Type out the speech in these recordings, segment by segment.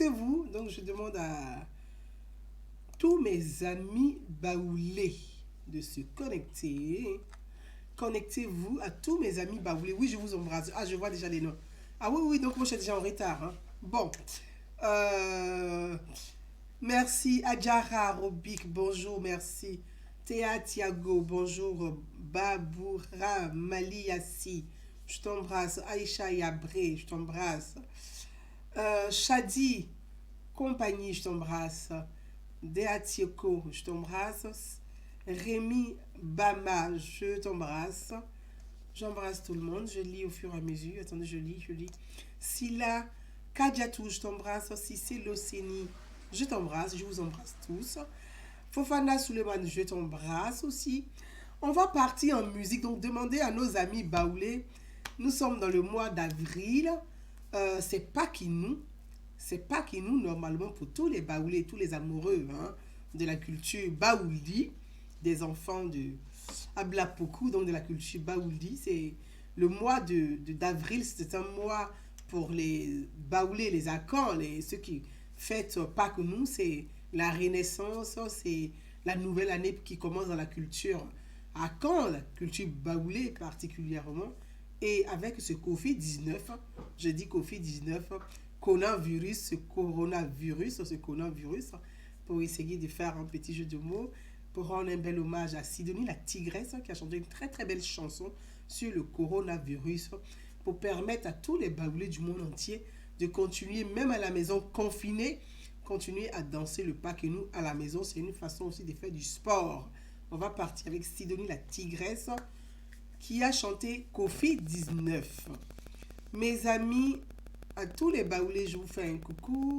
connectez-vous. Donc, je demande à tous mes amis baoulés de se connecter. Connectez-vous à tous mes amis baoulés. Oui, je vous embrasse. Ah, je vois déjà les noms. Ah oui, oui, donc moi, je suis déjà en retard. Hein. Bon. Euh, Merci. Adjara Robik, bonjour, merci. Théa Tiago, bonjour. Baboura Maliassi, je t'embrasse. Aïcha Yabré, je t'embrasse. Shadi, compagnie, je t'embrasse. Dea Tieko, je t'embrasse. Rémi Bama, je t'embrasse. J'embrasse tout le monde. Je lis au fur et à mesure. Attendez, je lis, je lis. Silla Kadiatou, je t'embrasse. Sissé Loseni, je t'embrasse. Je vous embrasse tous. Fofana Suleiman, je t'embrasse aussi. On va partir en musique. Donc, demandez à nos amis baoulés. Nous sommes dans le mois d'avril. C'est Pakinou. C'est Pakinou, normalement, pour tous les baoulés, tous les amoureux hein, de la culture baouli, des enfants de Ablapoku, donc de la culture baouli. C'est le mois d'avril, c'est un mois pour les baoulés, les akans, ceux qui fêtent Pâques nous, c'est la renaissance, c'est la nouvelle année qui commence dans la culture akan, la culture baoulée particulièrement. Et avec ce Covid-19, je dis Covid-19, coronavirus, pour essayer de faire un petit jeu de mots, pour rendre un bel hommage à Sidonie, la tigresse, qui a chanté une très très belle chanson sur le coronavirus, pour permettre à tous les baoulés du monde entier de continuer, même à la maison confinée, continuer à danser le pas que nous à la maison. C'est une façon aussi de faire du sport. On va partir avec Sidonie, la tigresse, qui a chanté Covid-19. Mes amis, à tous les baoulés, je vous fais un coucou.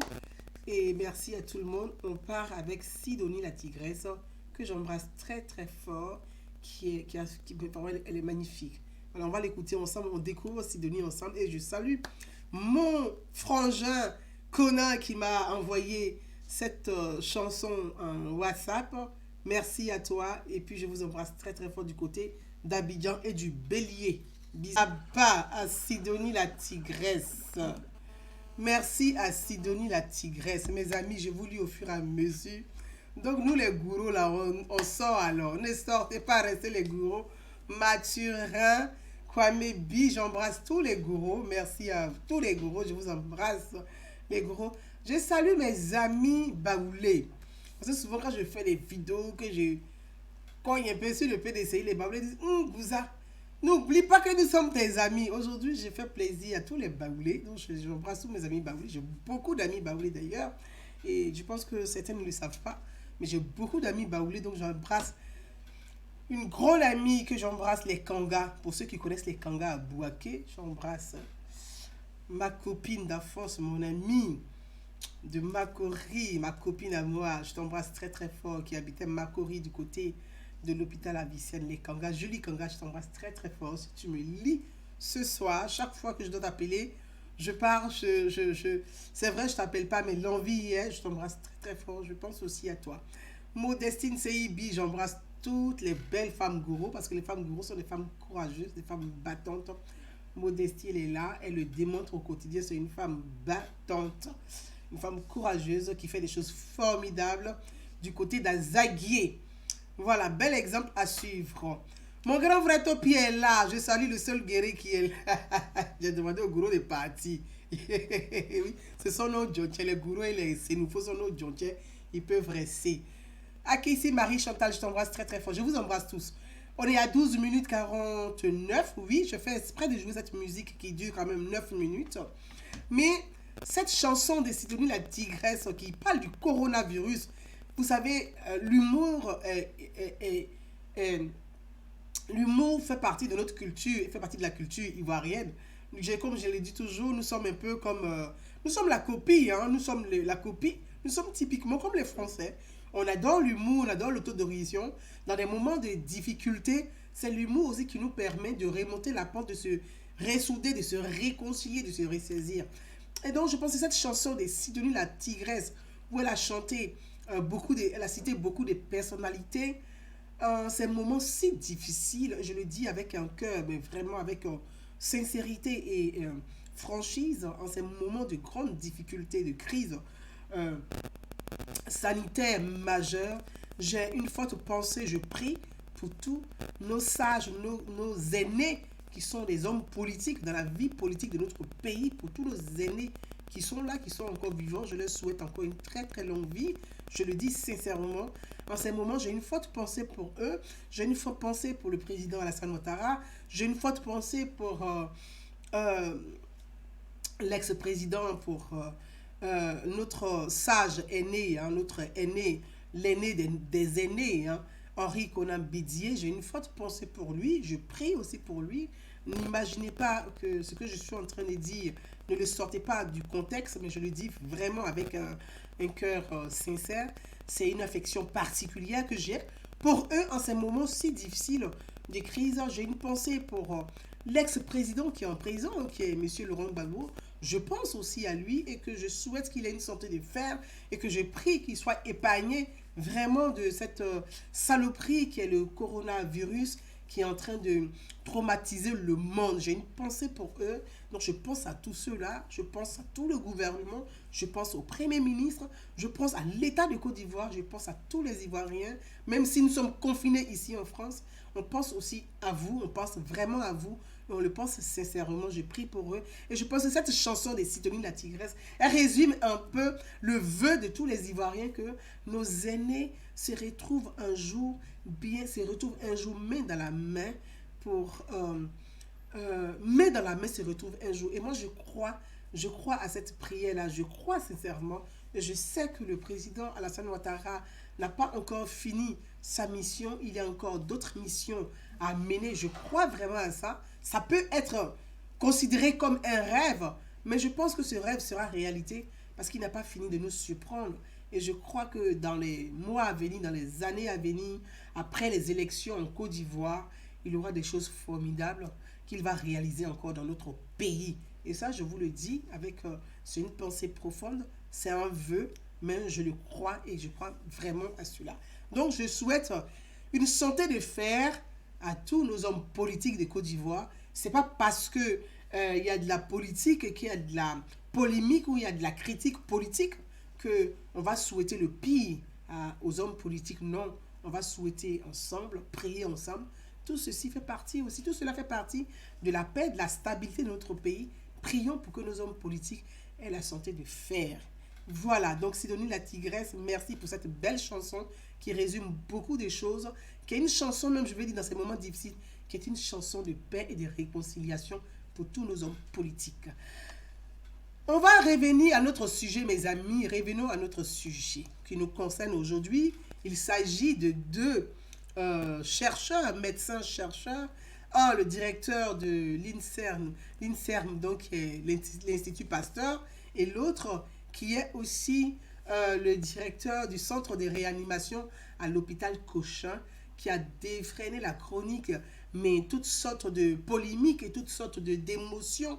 Et merci à tout le monde. On part avec Sidonie, la tigresse, que j'embrasse très très fort, elle est magnifique. Alors on va l'écouter ensemble, on découvre Sidonie ensemble. Et je salue mon frangin Conan qui m'a envoyé cette chanson en WhatsApp. Merci à toi. Et puis je vous embrasse très très fort du côté d'Abidjan et du Bélier. Bisous à Sidonie la tigresse. Merci à Sidonie la tigresse. Mes amis, je vous lis au fur et à mesure. Donc nous les gourous là, on sort alors. Ne sortez pas, restez les gourous. Mathurin, Kwame Bi, j'embrasse tous les gourous. Merci à tous les gourous, je vous embrasse les gourous. Je salue mes amis baoulés. Parce que souvent quand je fais des vidéos, que je cogne un peu sur le PDCI, les baoulés disent Gouza, n'oublie pas que nous sommes tes amis. Aujourd'hui, j'ai fait plaisir à tous les baoulés. Donc, j'embrasse tous mes amis baoulés. J'ai beaucoup d'amis baoulés d'ailleurs. Et je pense que certains ne le savent pas. Mais j'ai beaucoup d'amis baoulés. Donc, j'embrasse une grande amie que j'embrasse, les Kangas. Pour ceux qui connaissent les Kangas à Bouaké, j'embrasse ma copine d'enfance, mon amie de Makori, ma copine à moi. Je t'embrasse très très fort, qui habitait Makori du côté de l'hôpital Avicenne, les Kangas. Julie Kanga, je t'embrasse très très fort. Si tu me lis ce soir, chaque fois que je dois t'appeler, je pars, c'est vrai, je t'appelle pas, mais l'envie est, je t'embrasse très très fort. Je pense aussi à toi. Modestine CIB, j'embrasse toutes les belles femmes gourous, parce que les femmes gourous sont des femmes courageuses, des femmes battantes. Modestie, elle est là, elle le démontre au quotidien, c'est une femme battante, une femme courageuse qui fait des choses formidables du côté d'Azaguier. Voilà, bel exemple à suivre. Mon grand frère Topi est là. Je salue le seul guéri qui est là. J'ai demandé au gourou de partir. Oui, c'est son nom Djonche. Les gourous, c'est nous faut son nom Djonche. Ils peuvent rester. Akissi Marie Chantal, je t'embrasse très très fort. Je vous embrasse tous. On est à 12 minutes 49. Oui, je fais exprès de jouer cette musique qui dure quand même 9 minutes. Mais cette chanson de Sidonie la tigresse qui parle du coronavirus, vous savez, l'humour fait partie de notre culture, fait partie de la culture ivoirienne. Comme je l'ai dit toujours, nous sommes un peu comme... nous sommes la copie, hein, nous sommes la copie, nous sommes typiquement comme les Français. On adore l'humour, on adore l'autodérision. Dans des moments de difficulté, c'est l'humour aussi qui nous permet de remonter la pente, de se ressouder, de se réconcilier, de se ressaisir. Et donc, je pense que cette chanson de Sidonie la tigresse, où elle a chanté elle a cité beaucoup de personnalités, ces moments si difficiles, je le dis avec un cœur, mais vraiment avec sincérité et franchise en ces moments de grande difficulté, de crise euh, sanitaire majeure. J'ai une forte pensée, je prie pour tous nos sages, nos aînés qui sont des hommes politiques dans la vie politique de notre pays, pour tous nos aînés qui sont là, qui sont encore vivants. Je leur souhaite encore une très très longue vie. Je le dis sincèrement. En ces moments, j'ai une forte pensée pour eux. J'ai une forte pensée pour le président Alassane Ouattara. J'ai une forte pensée pour euh, l'ex-président, pour notre sage aîné, hein, notre aîné, l'aîné des aînés, hein, Henri Conan Bédier. J'ai une forte pensée pour lui. Je prie aussi pour lui. N'imaginez pas que ce que je suis en train de dire, ne le sortez pas du contexte, mais je le dis vraiment avec un cœur sincère. C'est une affection particulière que j'ai pour eux en ces moments si difficiles de crise. J'ai une pensée pour l'ex-président qui est en prison, qui est M. Laurent Gbagbo. Je pense aussi à lui et que je souhaite qu'il ait une santé de fer et que je prie qu'il soit épargné vraiment de cette saloperie qui est le coronavirus qui est en train de traumatiser le monde. J'ai une pensée pour eux. Donc je pense à tous ceux-là, je pense à tout le gouvernement, je pense au Premier ministre, je pense à l'État de Côte d'Ivoire, je pense à tous les Ivoiriens, même si nous sommes confinés ici en France, on pense aussi à vous, on pense vraiment à vous, et on le pense sincèrement, je prie pour eux. Et je pense que cette chanson des Sidonie la Tigresse, elle résume un peu le vœu de tous les Ivoiriens que nos aînés se retrouvent un jour main dans la main pour... main dans la main se retrouve un jour. Et moi, je crois à cette prière-là, je crois sincèrement. Et je sais que le président Alassane Ouattara n'a pas encore fini sa mission. Il y a encore d'autres missions à mener. Je crois vraiment à ça. Ça peut être considéré comme un rêve, mais je pense que ce rêve sera réalité parce qu'il n'a pas fini de nous surprendre. Et je crois que dans les mois à venir, dans les années à venir, après les élections en Côte d'Ivoire, il y aura des choses formidables qu'il va réaliser encore dans notre pays. Et ça, je vous le dis, c'est une pensée profonde, c'est un vœu, mais je le crois et je crois vraiment à cela. Donc, je souhaite une santé de fer à tous nos hommes politiques de Côte d'Ivoire. C'est pas parce que il y a de la politique, qu'il y a de la polémique ou il y a de la critique politique que on va souhaiter le pire aux hommes politiques. Non, on va souhaiter ensemble, prier ensemble. Tout ceci fait partie aussi, tout cela fait partie de la paix, de la stabilité de notre pays. Prions pour que nos hommes politiques aient la santé de fer. Voilà, donc Sidonie la Tigresse, merci pour cette belle chanson qui résume beaucoup de choses, qui est une chanson, même je vais dire dans ces moments difficiles, qui est une chanson de paix et de réconciliation pour tous nos hommes politiques. On va revenir à notre sujet, mes amis. Revenons à notre sujet qui nous concerne aujourd'hui. Il s'agit de deux chercheurs, médecins-chercheurs. Un, le directeur de l'INSERM, donc l'Institut Pasteur, et l'autre qui est aussi le directeur du centre de réanimation à l'hôpital Cochin, qui a défreiné la chronique, mais toutes sortes de polémiques et toutes sortes d'émotions,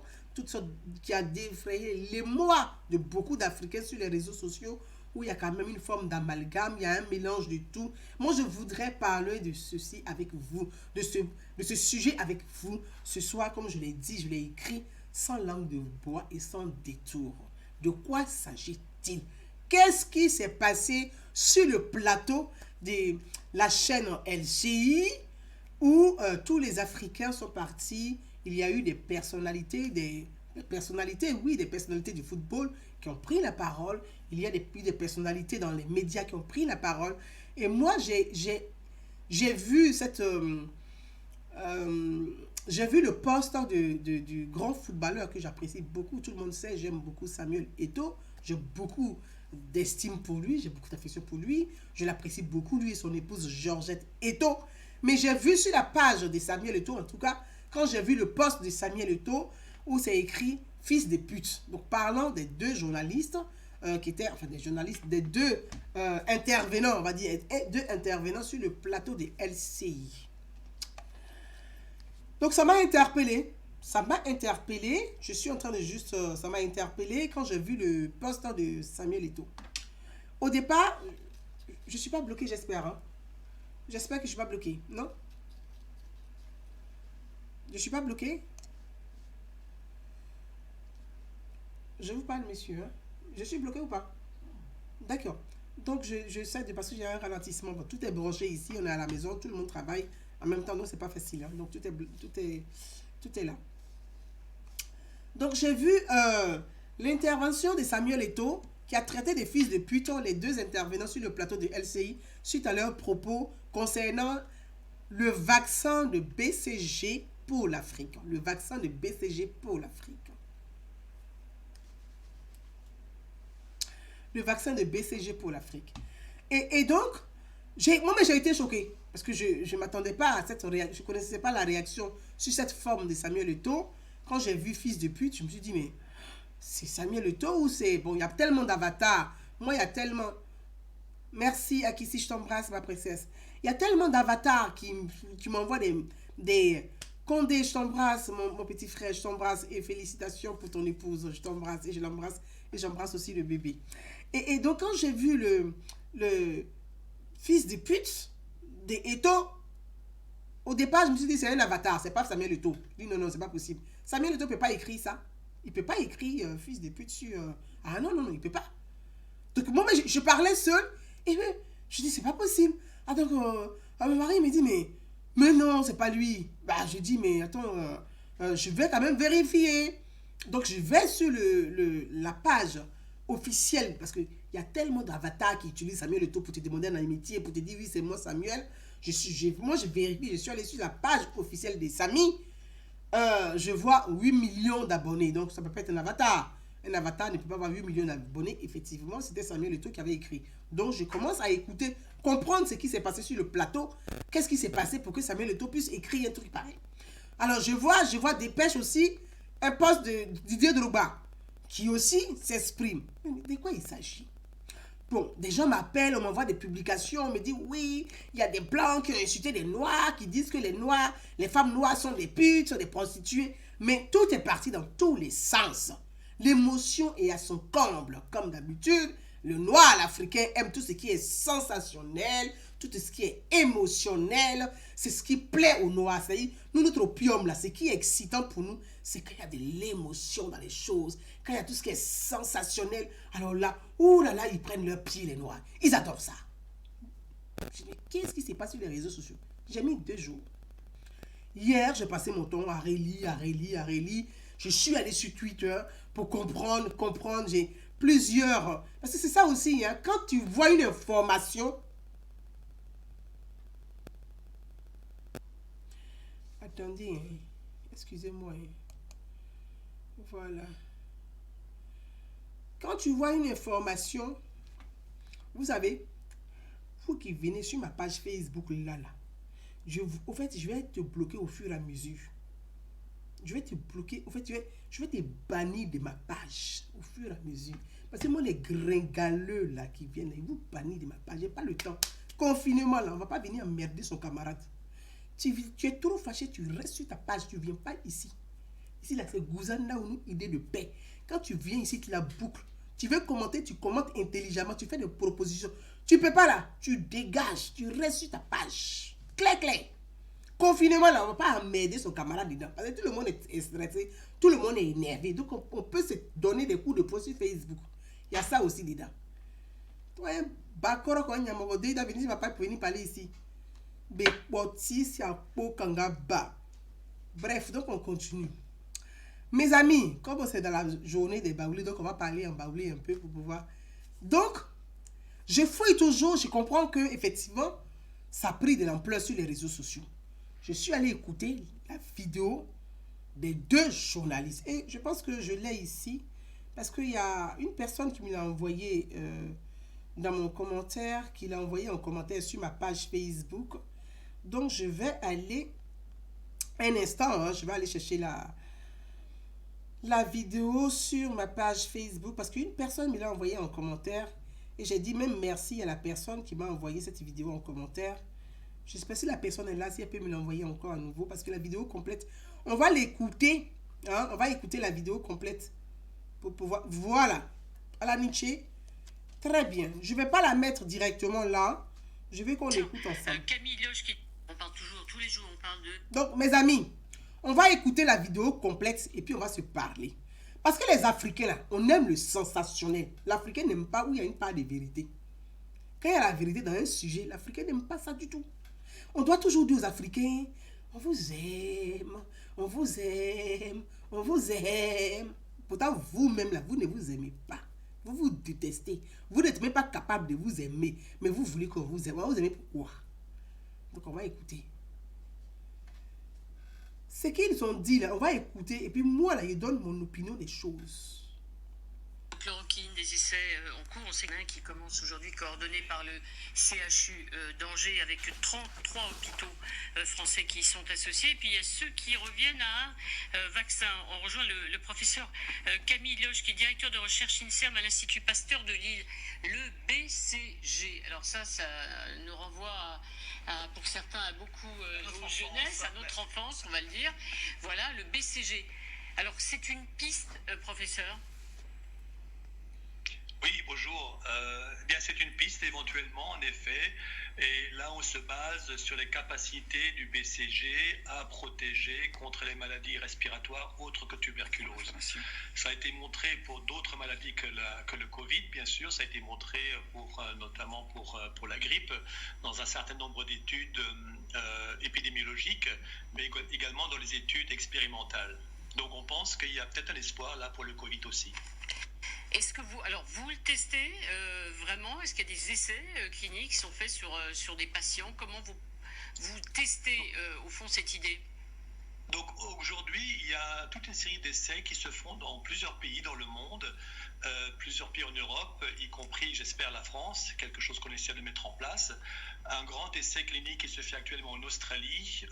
qui a défrayé les mois de beaucoup d'Africains sur les réseaux sociaux, où il y a quand même une forme d'amalgame, il y a un mélange de tout. Moi, je voudrais parler de ceci avec vous, de ce sujet avec vous ce soir, comme je l'ai dit, je l'ai écrit, sans langue de bois et sans détour. De quoi s'agit-il? Qu'est-ce qui s'est passé sur le plateau de la chaîne LCI où tous les Africains sont partis? Il y a eu des personnalités du football qui ont pris la parole. Il y a des personnalités dans les médias qui ont pris la parole. Et moi, j'ai vu j'ai vu le poste du grand footballeur que j'apprécie beaucoup. Tout le monde sait, j'aime beaucoup Samuel Eto'o. J'ai beaucoup d'estime pour lui, j'ai beaucoup d'affection pour lui. Je l'apprécie beaucoup, lui et son épouse Georgette Eto'o. Mais j'ai vu sur la page de Samuel Eto'o, en tout cas, quand j'ai vu le post de Samuel Eto'o, où c'est écrit « fils de pute ». Donc, parlant des deux journalistes, des deux intervenants, on va dire, deux intervenants sur le plateau de LCI. Donc, ça m'a interpellé. Je suis en train de ça m'a interpellé quand j'ai vu le post de Samuel Eto'o. Au départ, je ne suis pas bloqué, j'espère. Hein. J'espère que je ne suis pas bloqué. Non? Je ne suis pas bloqué. Je vous parle, monsieur. Hein. Je suis bloqué ou pas? D'accord. Donc, je sais, parce que j'ai un ralentissement. Bon, tout est branché ici, on est à la maison, tout le monde travaille en même temps, donc c'est pas facile. Hein. Donc, tout est là. Donc, j'ai vu l'intervention de Samuel Eto'o, qui a traité des fils de pute, les deux intervenants sur le plateau de LCI, suite à leurs propos concernant le vaccin de BCG pour l'Afrique. Le vaccin de BCG pour l'Afrique. Le vaccin de BCG pour l'Afrique. Et donc, moi, j'ai été choquée. Parce que je ne m'attendais pas à cette réaction. Je ne connaissais pas la réaction sur cette forme de Samuel Eto'o. Quand j'ai vu fils de pute, je me suis dit, mais c'est Samuel Eto'o ou c'est... Bon, il y a tellement d'avatars. Moi, il y a tellement... Merci, Akissi, je t'embrasse, ma princesse. Il y a tellement d'avatars qui m'envoient des... Condé, je t'embrasse, mon petit frère, je t'embrasse. Et félicitations pour ton épouse, je t'embrasse et je l'embrasse. Et j'embrasse aussi le bébé. Et donc, quand j'ai vu le fils de pute de Eto'o, au départ, je me suis dit, c'est un avatar, c'est pas Samuel Eto'o. Je dis, non, c'est pas possible. Samuel Eto'o ne peut pas écrire ça. Il peut pas écrire fils de pute sur... Ah non, il peut pas. Donc, moi, je parlais seul, et je dis, c'est pas possible. Ah, donc, mon mari me dit, mais non, c'est pas lui. Bah, je dis, mais attends, je vais quand même vérifier. Donc, je vais sur la page officielle, parce qu'il y a tellement d'avatars qui utilisent Samuel Eto'o pour te demander un amitié, pour te dire, oui, c'est moi, Samuel. Moi, je vérifie, je suis allé sur la page officielle des Sami. Je vois 8 millions d'abonnés. Donc, ça peut pas être un avatar. Un avatar ne peut pas avoir 8 millions d'abonnés. Effectivement, c'était Samuel Eto'o qui avait écrit. Donc, je commence à écouter, comprendre ce qui s'est passé sur le plateau. Qu'est-ce qui s'est passé pour que Samuel Eto'o puisse écrire un truc pareil. Alors, je vois Dépêche aussi, un post de Didier Drogba, qui aussi s'exprime. De quoi il s'agit? Bon, des gens m'appellent, on m'envoie des publications, on me dit oui, il y a des blancs qui ont insulté des noirs, qui disent que les femmes noires sont des putes, sont des prostituées. Mais tout est parti dans tous les sens. L'émotion est à son comble, comme d'habitude. Le noir, l'Africain, aime tout ce qui est sensationnel, tout ce qui est émotionnel. C'est ce qui plaît aux noirs. C'est-à-dire, nous, notre opium, là, ce qui est excitant pour nous, c'est qu'il y a de l'émotion dans les choses. Quand il y a tout ce qui est sensationnel, alors là, ils prennent leur pied, les noirs. Ils adorent ça. Je dis, mais qu'est-ce qui s'est passé sur les réseaux sociaux? J'ai mis 2 jours. Hier, j'ai passé mon temps à relire. Je suis allé sur Twitter pour comprendre. J'ai plusieurs... Parce que c'est ça aussi, hein, quand tu vois une information... Attendez, hein, excusez-moi. Hein. Voilà. Quand tu vois une information, vous savez, vous qui venez sur ma page Facebook, là, au fait, je vais te bloquer au fur et à mesure. Je vais te bloquer, au fait, je vais te bannir de ma page au fur et à mesure. Parce que moi, les gringaleux, là, qui viennent, ils vous bannissent de ma page. J'ai pas le temps. Confinement, là, on va pas venir emmerder son camarade. Tu es trop fâché, tu restes sur ta page, tu viens pas ici. Ici, là, c'est Gouzana ou une idée de paix. Quand tu viens ici, tu la boucles. Tu veux commenter, tu commentes intelligemment, tu fais des propositions. Tu peux pas là, tu dégages, tu restes sur ta page. Clair. Confinement là, on va pas emmerder son camarade dedans. Parce que tout le monde est stressé, tout le monde est énervé. Donc on peut se donner des coups de poing sur Facebook. Il y a ça aussi dedans. Toi, Bakoro quand il y a mon dé, venir va pas venir parler ici. Bekpoti si a po kangaba. Bref, donc on continue. Mes amis, comme c'est dans la journée des baoulés, donc on va parler en baoulé un peu pour pouvoir. Donc, je fouille toujours, je comprends que effectivement, ça a pris de l'ampleur sur les réseaux sociaux. Je suis allé écouter la vidéo des 2 journalistes. Et je pense que je l'ai ici, parce qu'il y a une personne qui me l'a envoyé dans mon commentaire, qui l'a envoyé en commentaire sur ma page Facebook. Donc, je vais aller, un instant, hein, je vais aller chercher la vidéo sur ma page Facebook, parce qu'une personne me l'a envoyé en commentaire, et j'ai dit même merci à la personne qui m'a envoyé cette vidéo en commentaire. Je ne sais pas si la personne est là, si elle peut me l'envoyer encore à nouveau, parce que la vidéo complète, on va l'écouter, hein, on va écouter la vidéo complète pour pouvoir, voilà, à la Nietzsche, très bien. Je ne vais pas la mettre directement là, je veux qu'on l'écoute ensemble. Camille Loche, on parle toujours, tous les jours on parle de... Donc mes amis, on va écouter la vidéo complète et puis on va se parler. Parce que les Africains, là, on aime le sensationnel. L'Africain n'aime pas où il y a une part de vérité. Quand il y a la vérité dans un sujet, l'Africain n'aime pas ça du tout. On doit toujours dire aux Africains, on vous aime, on vous aime, on vous aime. Pourtant, vous-même, là, vous ne vous aimez pas. Vous vous détestez. Vous n'êtes même pas capable de vous aimer. Mais vous voulez qu'on vous aime. On va vous aimer pourquoi? Donc, on va écouter. Ce qu'ils ont dit, là, on va écouter. Et puis moi, là, je donne mon opinion des choses. Chloroquine, des essais en cours. On sait qu'il y en a un qui commence aujourd'hui, coordonné par le CHU d'Angers, avec 33 hôpitaux français qui y sont associés. Et puis il y a ceux qui reviennent à un vaccin. On rejoint le professeur Camille Loge, qui est directeur de recherche INSERM à l'Institut Pasteur de Lille, le BCG. Alors ça nous renvoie pour certains à beaucoup aux jeunesse, à notre enfance, on va le dire. Voilà, le BCG. Alors c'est une piste, professeur? Oui, bonjour. Bien, c'est une piste éventuellement, en effet. Et là, on se base sur les capacités du BCG à protéger contre les maladies respiratoires autres que tuberculose. Ça a été montré pour d'autres maladies que le Covid, bien sûr. Ça a été montré notamment pour la grippe dans un certain nombre d'études épidémiologiques, mais également dans les études expérimentales. Donc, on pense qu'il y a peut-être un espoir là pour le Covid aussi. Est-ce que vous le testez vraiment? Est-ce qu'il y a des essais cliniques qui sont faits sur des patients? Comment vous testez au fond cette idée? Donc aujourd'hui, il y a toute une série d'essais qui se font dans plusieurs pays dans le monde, plusieurs pays en Europe, y compris, j'espère, la France, quelque chose qu'on essaie de mettre en place. Un grand essai clinique qui se fait actuellement en Australie.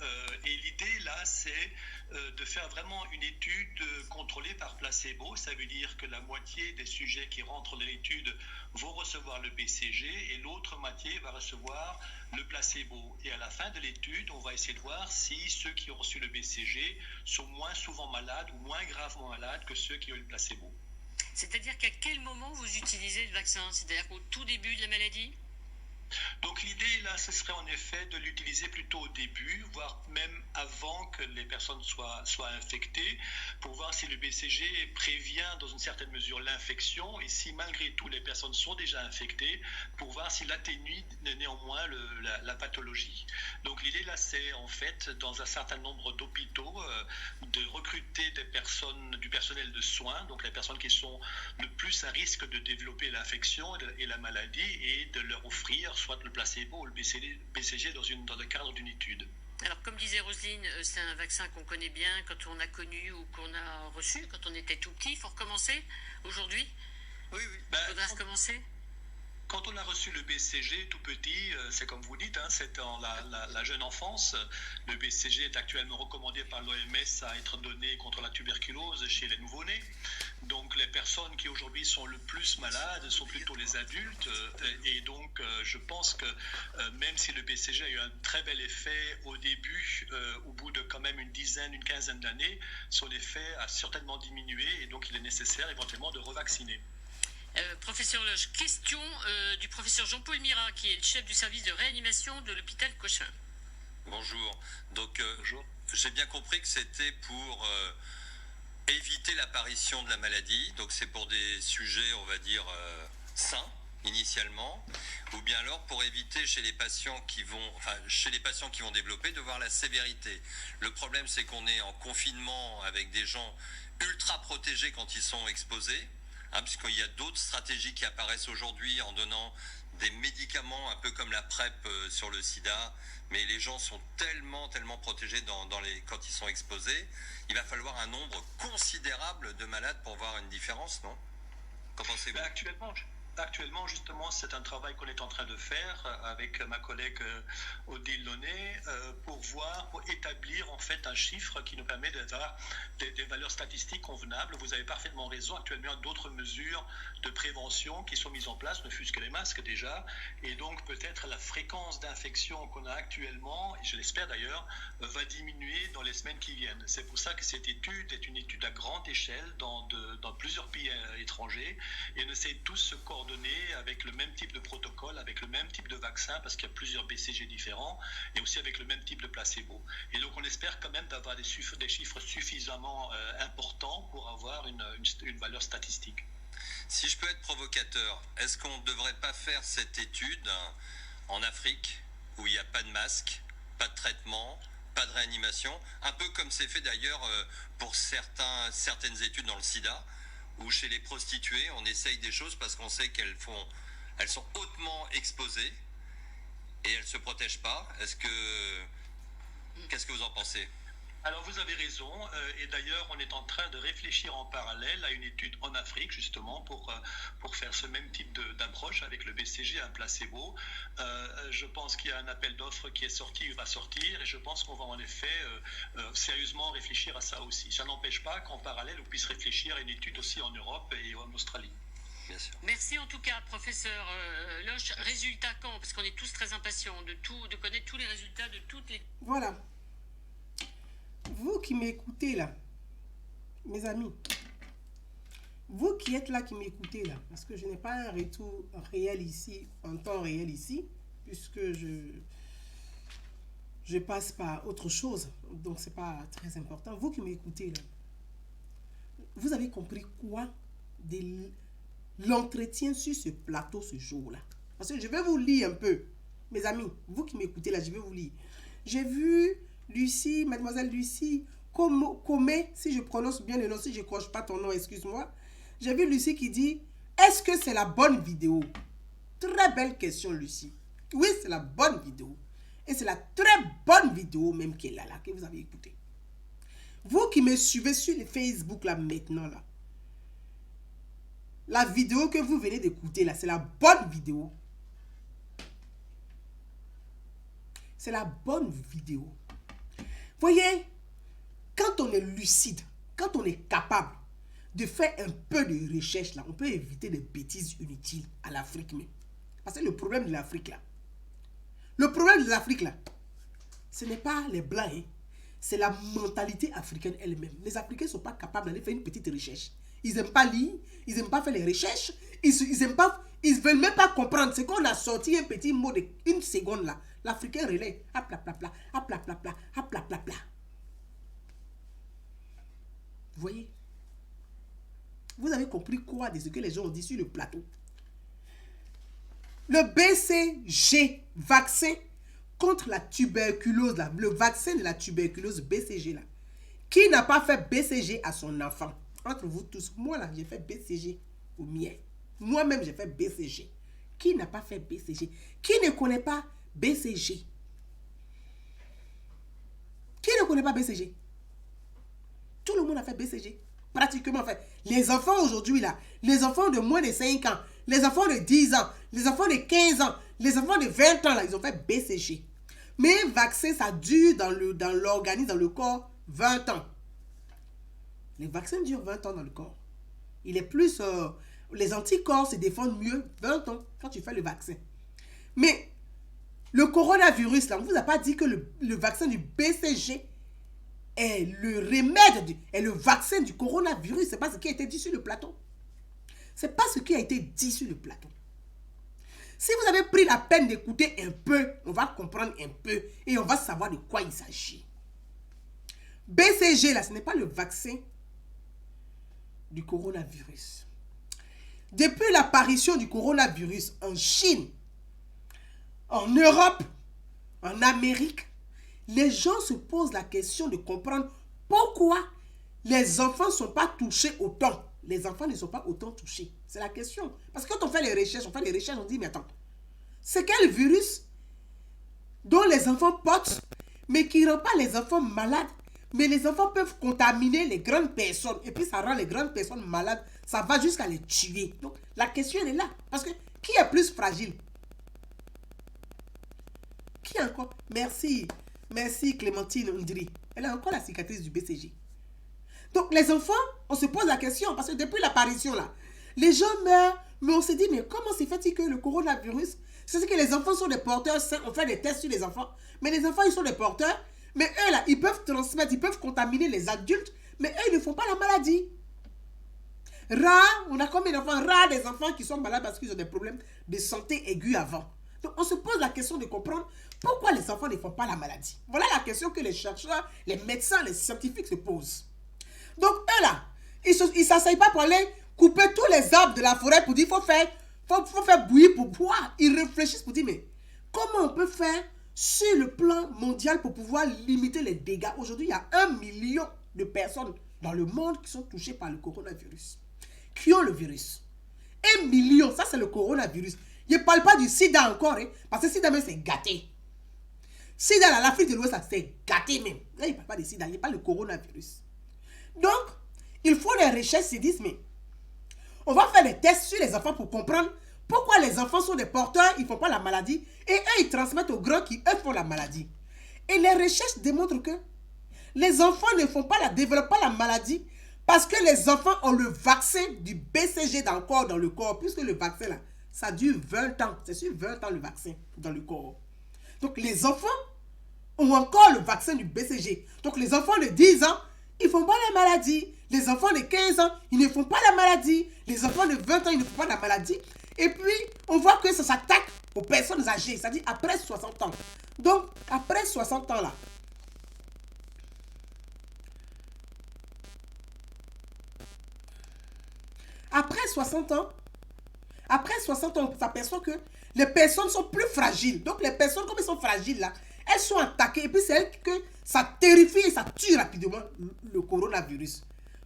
Et l'idée, là, c'est de faire vraiment une étude contrôlée par placebo. Ça veut dire que la moitié des sujets qui rentrent dans l'étude vont recevoir le BCG et l'autre moitié va recevoir le placebo. Et à la fin de l'étude, on va essayer de voir si ceux qui ont reçu le BCG sont moins souvent malades ou moins gravement malades que ceux qui ont eu le placebo. C'est-à-dire qu'à quel moment vous utilisez le vaccin? C'est-à-dire qu'au tout début de la maladie? Donc l'idée là, ce serait en effet de l'utiliser plutôt au début, voire même avant que les personnes soient infectées, pour voir si le BCG prévient dans une certaine mesure l'infection et si malgré tout les personnes sont déjà infectées, pour voir s'il atténue néanmoins la pathologie. Donc l'idée là, c'est en fait dans un certain nombre d'hôpitaux de recruter du personnel de soins, donc les personnes qui sont le plus à risque de développer l'infection et la maladie, et de leur offrir soit le placebo ou le BCG dans le cadre d'une étude. Alors, comme disait Roselyne, c'est un vaccin qu'on connaît bien quand on a connu ou qu'on a reçu quand on était tout petit. Il faut recommencer aujourd'hui? Oui. Il faudra recommencer? Quand on a reçu le BCG tout petit, c'est comme vous dites, c'est dans la jeune enfance. Le BCG est actuellement recommandé par l'OMS à être donné contre la tuberculose chez les nouveau-nés. Donc les personnes qui aujourd'hui sont le plus malades sont plutôt les adultes. Et donc je pense que même si le BCG a eu un très bel effet au début, au bout de quand même une quinzaine d'années, son effet a certainement diminué et donc il est nécessaire éventuellement de revacciner. Professeur Loge, question du professeur Jean-Paul Mira, qui est le chef du service de réanimation de l'hôpital Cochin. Bonjour. Donc, Bonjour. J'ai bien compris que c'était pour éviter l'apparition de la maladie. Donc, c'est pour des sujets, on va dire, sains, initialement, ou bien alors pour éviter chez les patients qui vont développer de voir la sévérité. Le problème, c'est qu'on est en confinement avec des gens ultra protégés quand ils sont exposés. Puisqu'il y a d'autres stratégies qui apparaissent aujourd'hui en donnant des médicaments un peu comme la PrEP sur le sida, mais les gens sont tellement protégés quand ils sont exposés, il va falloir un nombre considérable de malades pour voir une différence, non? Qu'en pensez-vous? Actuellement, justement, c'est un travail qu'on est en train de faire avec ma collègue Odile Launay pour établir en fait un chiffre qui nous permet d'avoir des valeurs statistiques convenables. Vous avez parfaitement raison. Actuellement, il y a d'autres mesures de prévention qui sont mises en place, ne fût-ce que les masques déjà. Et donc, peut-être la fréquence d'infection qu'on a actuellement, et je l'espère d'ailleurs, va diminuer dans les semaines qui viennent. C'est pour ça que cette étude est une étude à grande échelle dans plusieurs pays étrangers et on essaie tous se coordonner coordonné avec le même type de protocole, avec le même type de vaccin, parce qu'il y a plusieurs BCG différents, et aussi avec le même type de placebo. Et donc on espère quand même d'avoir des chiffres suffisamment importants pour avoir une valeur statistique. Si je peux être provocateur, est-ce qu'on ne devrait pas faire cette étude en Afrique, où il n'y a pas de masque, pas de traitement, pas de réanimation, un peu comme c'est fait d'ailleurs pour certaines études dans le sida, où chez les prostituées, on essaye des choses parce qu'on sait elles sont hautement exposées et elles ne se protègent pas. Qu'est-ce que vous en pensez? Alors vous avez raison, et d'ailleurs on est en train de réfléchir en parallèle à une étude en Afrique justement pour faire ce même type d'approche avec le BCG, un placebo. Je pense qu'il y a un appel d'offres qui est sorti, va sortir, et je pense qu'on va en effet sérieusement réfléchir à ça aussi. Ça n'empêche pas qu'en parallèle on puisse réfléchir à une étude aussi en Europe et en Australie. Bien sûr. Merci en tout cas, professeur Loche. Résultat quand? Parce qu'on est tous très impatients de connaître tous les résultats de toutes les... Voilà. Vous qui m'écoutez là, mes amis, vous qui êtes là, qui m'écoutez là, parce que je n'ai pas un retour réel ici, en temps réel ici, puisque je passe par autre chose, donc c'est pas très important. Vous qui m'écoutez là, vous avez compris quoi de l'entretien sur ce plateau ce jour-là? Parce que je vais vous lire un peu, mes amis, vous qui m'écoutez là, je vais vous lire. J'ai vu Lucie, mademoiselle Lucie, Comé, si je prononce bien le nom, si je ne croche pas ton nom, excuse-moi. J'ai vu Lucie qui dit, est-ce que c'est la bonne vidéo? Très belle question, Lucie. Oui, c'est la bonne vidéo. Et c'est la très bonne vidéo même qui est là, que vous avez écoutée. Vous qui me suivez sur le Facebook là maintenant, là, la vidéo que vous venez d'écouter là, c'est la bonne vidéo. C'est la bonne vidéo. Voyez, quand on est lucide, quand on est capable de faire un peu de recherche, là, on peut éviter des bêtises inutiles à l'Afrique même. Parce que le problème de l'Afrique, là, ce n'est pas les Blancs, hein, c'est la mentalité africaine elle-même. Les Africains ne sont pas capables d'aller faire une petite recherche. Ils n'aiment pas lire, ils n'aiment pas faire les recherches, ils ne veulent même pas comprendre. C'est qu'on a sorti un petit mot de une seconde là. L'Africain relaie. Hop là, pla, pla, hop là, pla, pla, hop là, pla, pla. Vous voyez? Vous avez compris quoi de ce que les gens ont dit sur le plateau? Le BCG, vaccin contre la tuberculose, là, le vaccin de la tuberculose BCG, là. Qui n'a pas fait BCG à son enfant? Entre vous tous, moi là, j'ai fait BCG au mien. Moi-même, j'ai fait BCG. Qui n'a pas fait BCG? Qui ne connaît pas BCG? Qui ne connaît pas BCG? Tout le monde a fait BCG. Pratiquement fait. Les enfants aujourd'hui là, les enfants de moins de 5 ans, les enfants de 10 ans, les enfants de 15 ans, les enfants de 20 ans là, ils ont fait BCG. Mais un vaccin, ça dure dans l'organisme, dans le corps, 20 ans. Les vaccins durent 20 ans dans le corps. Il est plus... les anticorps se défendent mieux 20 ans quand tu fais le vaccin. Mais le coronavirus, là, on ne vous a pas dit que le vaccin du BCG est le remède, est le vaccin du coronavirus. Ce n'est pas ce qui a été dit sur le plateau. Ce n'est pas ce qui a été dit sur le plateau. Si vous avez pris la peine d'écouter un peu, on va comprendre un peu et on va savoir de quoi il s'agit. BCG, là, ce n'est pas le vaccin du coronavirus. Depuis l'apparition du coronavirus en Chine, en Europe, en Amérique, les gens se posent la question de comprendre pourquoi les enfants ne sont pas touchés autant. Les enfants ne sont pas autant touchés. C'est la question. Parce que quand on fait les recherches, on dit, mais attends, c'est quel virus dont les enfants portent, mais qui ne rend pas les enfants malades? Mais les enfants peuvent contaminer les grandes personnes. Et puis ça rend les grandes personnes malades. Ça va jusqu'à les tuer. Donc la question elle est là. Parce que qui est plus fragile? Qui est encore? Merci. Merci Clémentine Ndri. Elle a encore la cicatrice du BCG. Donc les enfants, on se pose la question. Parce que depuis l'apparition là, les gens meurent. Mais on se dit, mais comment se fait-il que le coronavirus, c'est que les enfants sont des porteurs sains. On fait des tests sur les enfants. Mais les enfants, ils sont des porteurs. Mais eux, là, ils peuvent transmettre, ils peuvent contaminer les adultes, mais eux, ils ne font pas la maladie. Rare, on a combien d'enfants? Rare des enfants qui sont malades parce qu'ils ont des problèmes de santé aigus avant. Donc, on se pose la question de comprendre pourquoi les enfants ne font pas la maladie. Voilà la question que les chercheurs, les médecins, les scientifiques se posent. Donc, eux là, ils ne s'asseyent pas pour aller couper tous les arbres de la forêt pour dire faut faire bouillir pour boire. Ils réfléchissent pour dire mais comment on peut faire sur le plan mondial pour pouvoir limiter les dégâts. Aujourd'hui, il y a 1 million de personnes dans le monde qui sont touchées par le coronavirus, qui ont le virus. 1 million, ça c'est le coronavirus. Je ne parle pas du sida encore, hein, parce que le sida même c'est gâté. Sida là, l'Afrique de l'Ouest, c'est gâté même. Là, il ne parle pas de sida, il parle du coronavirus. Donc, il faut des recherches, ils se disent, mais on va faire des tests sur les enfants pour comprendre pourquoi les enfants sont des porteurs, ils ne font pas la maladie, et eux, ils transmettent aux grands qui, eux, font la maladie. Et les recherches démontrent que les enfants ne développent pas la maladie parce que les enfants ont le vaccin du BCG dans le corps, puisque le vaccin, là, ça dure 20 ans. C'est sur 20 ans le vaccin dans le corps. Donc, les enfants ont encore le vaccin du BCG. Donc, les enfants de 10 ans, ils ne font pas la maladie. Les enfants de 15 ans, ils ne font pas la maladie. Les enfants de 20 ans, ils ne font pas la maladie. Et puis, on voit que ça s'attaque aux personnes âgées, c'est-à-dire après 60 ans. Donc, après 60 ans, là, après 60 ans, on s'aperçoit que les personnes sont plus fragiles. Donc, les personnes, comme elles sont fragiles, là, elles sont attaquées. Et puis, c'est elles que ça terrifie et ça tue rapidement le coronavirus.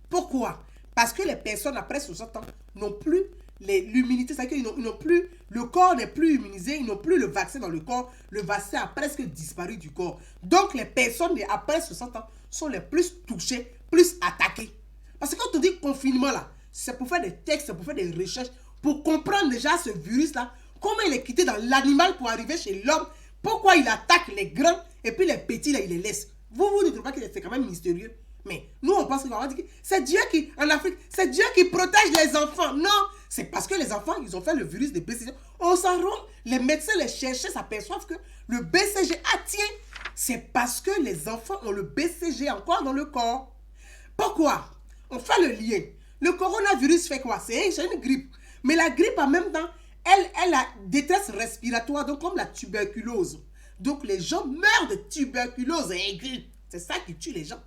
Pourquoi? Parce que les personnes, après 60 ans, n'ont plus l'immunité. C'est-à-dire qu'ils n'ont plus, le corps n'est plus immunisé, ils n'ont plus le vaccin dans le corps. Le vaccin a presque disparu du corps. Donc, les personnes, après 60 ans, sont les plus touchées, plus attaquées. Parce que quand on dit confinement, là, c'est pour faire des textes, c'est pour faire des recherches, pour comprendre déjà ce virus-là, comment il est quitté dans l'animal pour arriver chez l'homme, pourquoi il attaque les grands et puis les petits, là, il les laisse. Vous ne trouvez pas que c'est quand même mystérieux? Mais nous, on pense que c'est Dieu qui, en Afrique, c'est Dieu qui protège les enfants. Non, c'est parce que les enfants, ils ont fait le virus de BCG. On s'en rend, les médecins, les chercheurs s'aperçoivent que le BCG, tiens, c'est parce que les enfants ont le BCG encore dans le corps. Pourquoi? On fait le lien. Le coronavirus fait quoi? C'est une grippe. Mais la grippe, en même temps, elle a détresse respiratoire, donc comme la tuberculose. Donc les gens meurent de tuberculose aiguë. C'est ça qui tue les gens.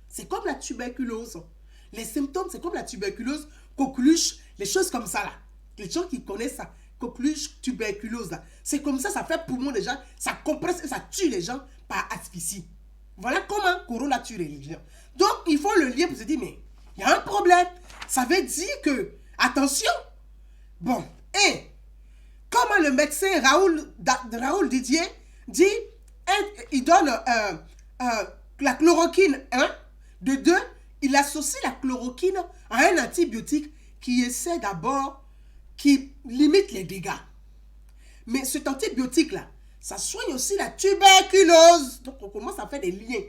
C'est comme la tuberculose. Les symptômes, c'est comme la tuberculose, coqueluche, les choses comme ça là. Les gens qui connaissent ça, coqueluche, tuberculose là. C'est comme ça, ça fait poumon des gens, ça compresse et ça tue les gens par asphyxie. Voilà comment Corona tue les gens. Donc, il faut le lien pour se dire, mais il y a un problème. Ça veut dire que, attention, bon, et comment le médecin Raoul Didier dit, il donne la chloroquine 1, de 2, il associe la chloroquine à un antibiotique qui essaie d'abord, qui limite les dégâts. Mais cet antibiotique-là, ça soigne aussi la tuberculose. Donc, on commence à faire des liens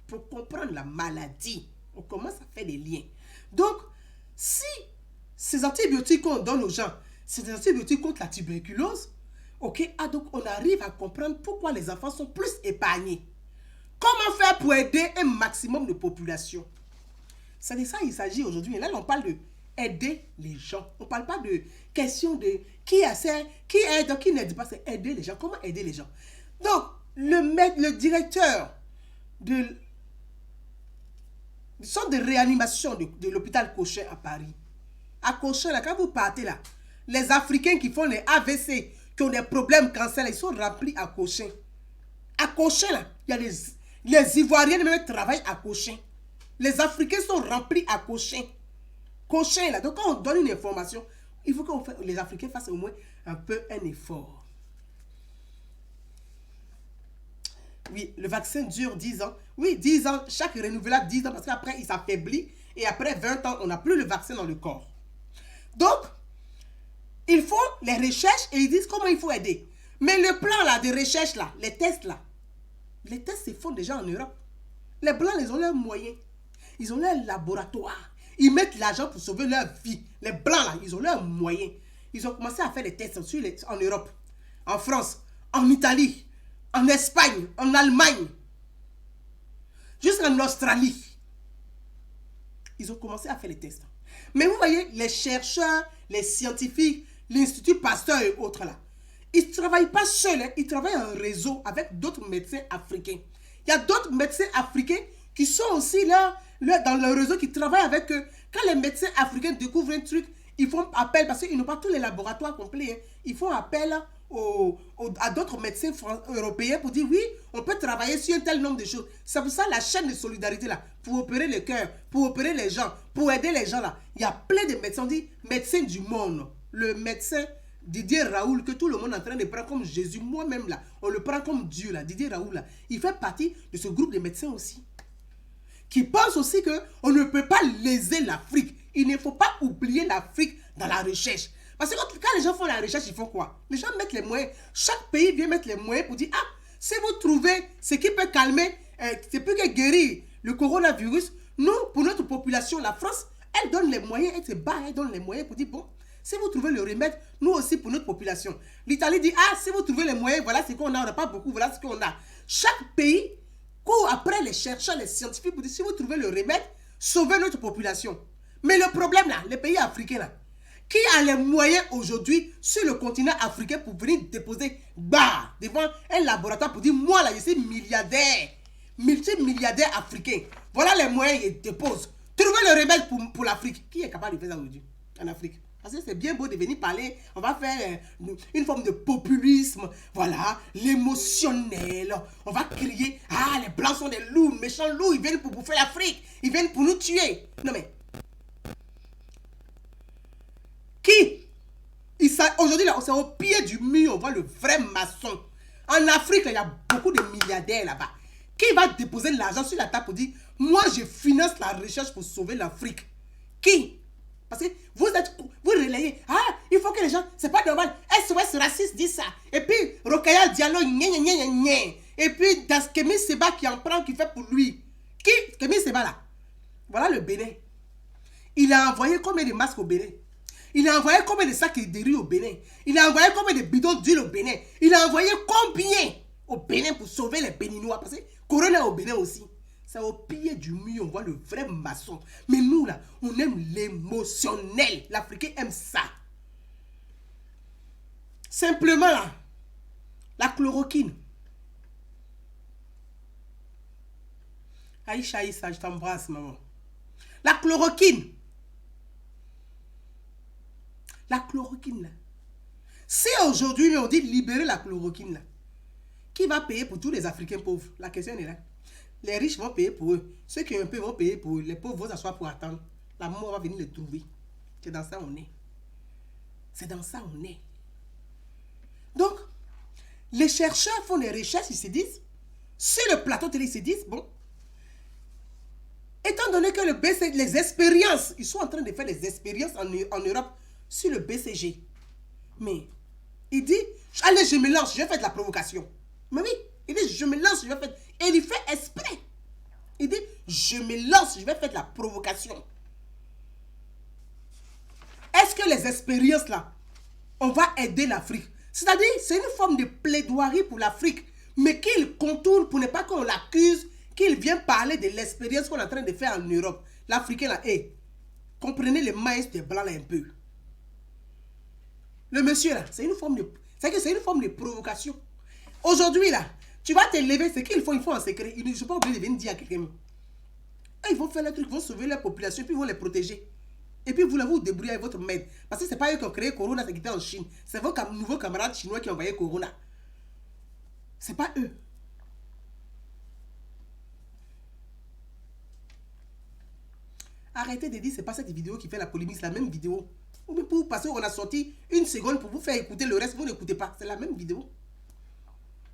pour comprendre la maladie. On commence à faire des liens. Donc, si ces antibiotiques qu'on donne aux gens, c'est des antibiotiques contre la tuberculose, ok, donc on arrive à comprendre pourquoi les enfants sont plus épargnés. Comment faire pour aider un maximum de population? C'est de ça qu'il s'agit aujourd'hui. Et là, on parle de aider les gens. On ne parle pas de question de qui aide, qui n'aide pas. C'est aider les gens. Comment aider les gens? Donc, le directeur de centre de réanimation de l'hôpital Cochin à Paris. À Cochin, là, quand vous partez là, les Africains qui font les AVC, qui ont des problèmes cancer, là, ils sont remplis à Cochin. À Cochin, là, il y a les Ivoiriens même travaillent à Cochin. Les Africains sont remplis à Cochin. Cochin, là. Donc, quand on donne une information, il faut que les Africains fassent au moins un peu un effort. Oui, le vaccin dure 10 ans. Oui, 10 ans, chaque renouvelable 10 ans, parce qu'après, il s'affaiblit. Et après 20 ans, on n'a plus le vaccin dans le corps. Donc, il faut les recherches et ils disent comment il faut aider. Mais le plan là, de recherche, là, les tests se font déjà en Europe. Les Blancs, ils ont leurs moyens. Ils ont leur laboratoire. Ils mettent l'argent pour sauver leur vie. Les Blancs, là, ils ont leurs moyens. Ils ont commencé à faire des tests en Europe, en France, en Italie, en Espagne, en Allemagne, jusqu'en Australie. Ils ont commencé à faire les tests. Mais vous voyez, les chercheurs, les scientifiques, l'Institut Pasteur et autres là, ils ne travaillent pas seuls, hein, ils travaillent en réseau avec d'autres médecins africains. Il y a d'autres médecins africains qui sont aussi là dans le réseau, qui travaillent avec eux. Quand les médecins africains découvrent un truc, ils font appel, parce qu'ils n'ont pas tous les laboratoires complets, hein, ils font appel à d'autres médecins européens pour dire oui, on peut travailler sur un tel nombre de choses. C'est pour ça la chaîne de solidarité là, pour opérer le cœur, pour opérer les gens, pour aider les gens là. Il y a plein de médecins, on dit médecin du monde. Le médecin Didier Raoult, que tout le monde est en train de prendre comme Jésus, moi-même là, on le prend comme Dieu là, Didier Raoult là, il fait partie de ce groupe de médecins aussi, qui pense aussi qu'on ne peut pas léser l'Afrique. Il ne faut pas oublier l'Afrique dans la recherche. Parce que quand les gens font la recherche, ils font quoi? Les gens mettent les moyens. Chaque pays vient mettre les moyens pour dire, ah, si vous trouvez ce qui peut calmer, ce qui peut guérir le coronavirus, nous, pour notre population, la France, elle donne les moyens, elle se bat, elle donne les moyens pour dire, bon, si vous trouvez le remède, nous aussi pour notre population. L'Italie dit, ah, si vous trouvez les moyens, voilà ce qu'on a, on n'a pas beaucoup, voilà ce qu'on a. Chaque pays court après les chercheurs, les scientifiques pour dire, si vous trouvez le remède, sauvez notre population. Mais le problème là, les pays africains là, qui a les moyens aujourd'hui sur le continent africain pour venir déposer devant un laboratoire pour dire, moi là, je suis milliardaire, multimilliardaire africain. Voilà les moyens, ils déposent. Trouvez le remède pour l'Afrique. Qui est capable de faire ça aujourd'hui en Afrique? Parce que c'est bien beau de venir parler, on va faire une forme de populisme, voilà, l'émotionnel. On va crier, ah, les blancs sont des loups, méchants loups, ils viennent pour bouffer l'Afrique, ils viennent pour nous tuer. Non mais, qui? Aujourd'hui, là, c'est au pied du mur, on voit le vrai maçon. En Afrique, là, il y a beaucoup de milliardaires là-bas. Qui va déposer l'argent sur la table pour dire, moi, je finance la recherche pour sauver l'Afrique? Qui? Parce que vous relayez, ah, il faut que les gens, c'est pas normal, SOS raciste dit ça. Et puis, Rokhaya Diallo, et puis, das Kémy Seba qui en prend, qui fait pour lui. Qui? Kémy Seba là. Voilà le Bénin. Il a envoyé combien de masques au Bénin? Il a envoyé combien de sacs de riz au Bénin? Il a envoyé combien de bidons d'huile au Bénin? Il a envoyé combien au Bénin pour sauver les Béninois? Parce que Corona au Bénin aussi. C'est au pied du mur, on voit le vrai maçon. Mais nous, là, on aime l'émotionnel. L'Africain aime ça. Simplement, là, la chloroquine. Aïcha, Aïssa, je t'embrasse, maman. La chloroquine. La chloroquine, là. Si aujourd'hui, on dit libérer la chloroquine, là, qui va payer pour tous les Africains pauvres? La question est là. Les riches vont payer pour eux. Ceux qui ont un peu vont payer pour eux. Les pauvres vont s'asseoir pour attendre. La mort va venir les trouver. C'est dans ça on est. C'est dans ça on est. Donc, les chercheurs font des recherches, ils se disent, sur le plateau télé, ils se disent, bon, étant donné que les expériences, ils sont en train de faire des expériences en Europe sur le BCG. Mais, il dit, allez, je me lance, je vais faire de la provocation. Mais oui, il dit, je me lance, je vais faire... Et il fait exprès. Il dit, je me lance, je vais faire de la provocation. Est-ce que les expériences là, on va aider l'Afrique? C'est-à-dire, c'est une forme de plaidoirie pour l'Afrique, mais qu'il contourne pour ne pas qu'on l'accuse, qu'il vienne parler de l'expérience qu'on est en train de faire en Europe. L'Africain là, comprenez le maïs des blancs là un peu. Le monsieur là, c'est une forme de provocation. Aujourd'hui là, tu vas te lever, c'est qu'il faut en secret. Ils ne sont pas obligés de venir dire à quelqu'un. Ils vont faire le truc, ils vont sauver la population, puis ils vont les protéger. Et puis vous vous débrouillez avec votre maître. Parce que ce n'est pas eux qui ont créé Corona, c'est qui était en Chine. C'est vos nouveaux camarades chinois qui ont envoyé Corona. Ce n'est pas eux. Arrêtez de dire c'est pas cette vidéo qui fait la polémique, c'est la même vidéo. Parce qu'on a sorti une seconde pour vous faire écouter le reste, vous n'écoutez pas. C'est la même vidéo.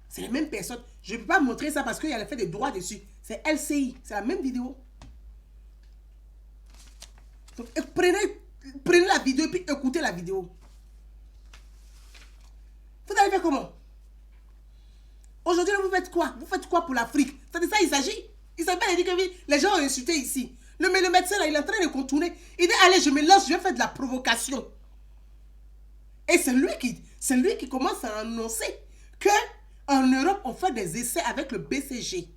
C'est les mêmes personnes. Je ne peux pas montrer ça parce qu'il y a l'effet des droits dessus. C'est LCI. C'est la même vidéo. Donc, prenez la vidéo et puis écoutez la vidéo. Vous allez faire comment? Aujourd'hui, vous faites quoi? Vous faites quoi pour l'Afrique? C'est de ça il s'agit. Il s'agit pas de dire que les gens ont insulté ici. Mais le médecin, là, il est en train de contourner. Il dit, allez, je me lance, je vais faire de la provocation. Et c'est lui qui commence à annoncer que en Europe, on fait des essais avec le BCG.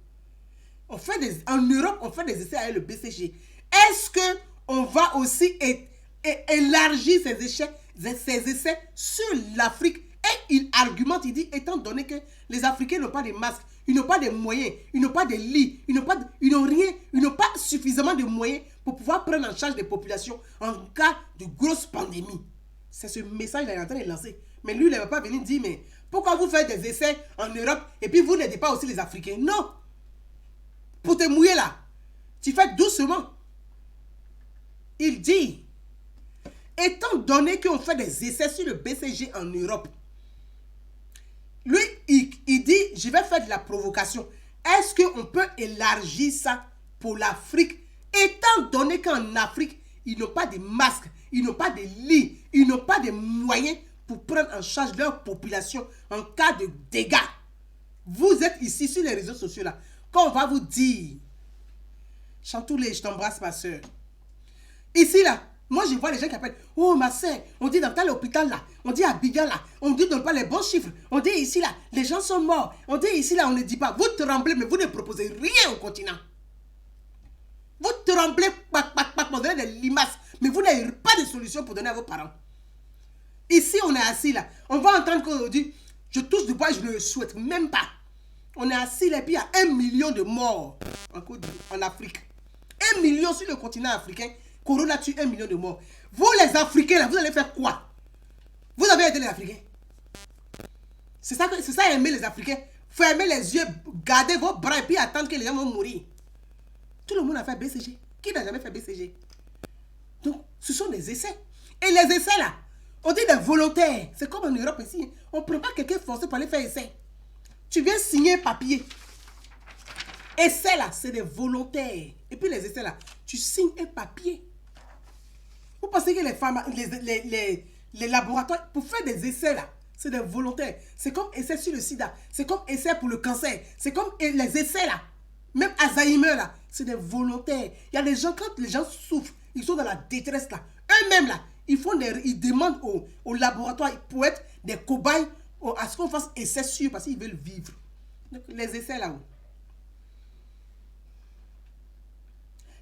En Europe, on fait des essais avec le BCG. Est-ce qu'on va aussi et élargir ses essais sur l'Afrique. Et il argumente, il dit, étant donné que les Africains n'ont pas de masques, ils n'ont pas de moyens, ils n'ont pas de lits, ils n'ont rien, ils n'ont pas suffisamment de moyens pour pouvoir prendre en charge des populations en cas de grosse pandémie. C'est ce message qu'il est en train de lancer. Mais lui, il ne va pas venir dire, mais pourquoi vous faites des essais en Europe et puis vous n'aidez pas aussi les Africains? Non. Pour te mouiller là, tu fais doucement. Il dit, étant donné qu'on fait des essais sur le BCG en Europe, lui, il dit, je vais faire de la provocation. Est-ce qu'on peut élargir ça pour l'Afrique, étant donné qu'en Afrique, ils n'ont pas de masques, ils n'ont pas de lits, ils n'ont pas de moyens pour prendre en charge leur population en cas de dégâts. Vous êtes ici sur les réseaux sociaux là. Quand on va vous dire, Chantoulé, je t'embrasse ma soeur. Ici là, moi je vois les gens qui appellent, oh ma soeur, on dit dans tel hôpital là, on dit à Abidjan là, on dit donne pas les bons chiffres, on dit ici là, les gens sont morts, on dit ici là, on ne dit pas. Vous tremblez, mais vous ne proposez rien au continent. Vous tremblez, pour donner des limaces, mais vous n'avez pas de solution pour donner à vos parents. Ici, on est assis là. On va entendre qu'on dit, je touche du bois, je ne le souhaite même pas. On est assis là, et puis il y a 1 million de morts en Afrique. 1 million sur le continent africain. Corona tue 1 million de morts. Vous les Africains là, vous allez faire quoi? Vous avez aidé les Africains. C'est ça aimer les Africains. Fermez les yeux, gardez vos bras et puis attendre que les gens vont mourir. Tout le monde a fait BCG. Qui n'a jamais fait BCG? Donc, ce sont des essais. Et les essais là, on dit des volontaires. C'est comme en Europe ici. On ne prend pas quelqu'un forcé pour aller faire essai. Tu viens signer un papier. Essais là, c'est des volontaires. Et puis les essais là, tu signes un papier. Vous pensez que les laboratoires, pour faire des essais là, c'est des volontaires. C'est comme essais sur le sida. C'est comme essais pour le cancer. C'est comme les essais là. Même Alzheimer là, c'est des volontaires. Il y a des gens, quand les gens souffrent, ils sont dans la détresse là. Eux-mêmes là, ils demandent au laboratoire pour être des cobayes à ce qu'on fasse essais sûrs parce qu'ils veulent vivre. Donc les essais là-haut.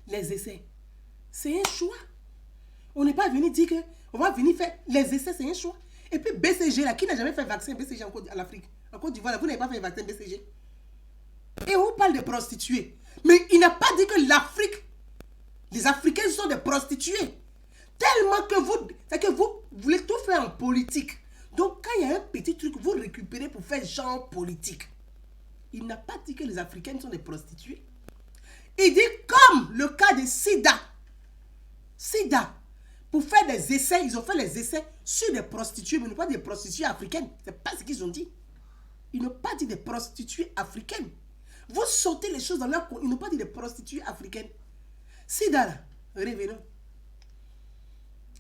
Les essais, c'est un choix. On n'est pas venu dire que on va venir faire les essais, c'est un choix. Et puis BCG là, qui n'a jamais fait vaccin BCG en Afrique? En Côte d'Ivoire, vous n'avez pas fait vaccin BCG. Et on parle de prostituées. Mais il n'a pas dit que l'Afrique, les Africains sont des prostituées. Tellement que vous voulez tout faire en politique. Donc quand il y a un petit truc, vous récupérez pour faire genre politique. Il n'a pas dit que les Africaines sont des prostituées. Il dit comme le cas de Sida. Sida. Pour faire des essais, ils ont fait les essais sur des prostituées, mais non pas des prostituées africaines. C'est pas ce qu'ils ont dit. Ils n'ont pas dit des prostituées africaines. Vous sautez les choses dans leur coin. Ils n'ont pas dit des prostituées africaines. Sida là, revenons.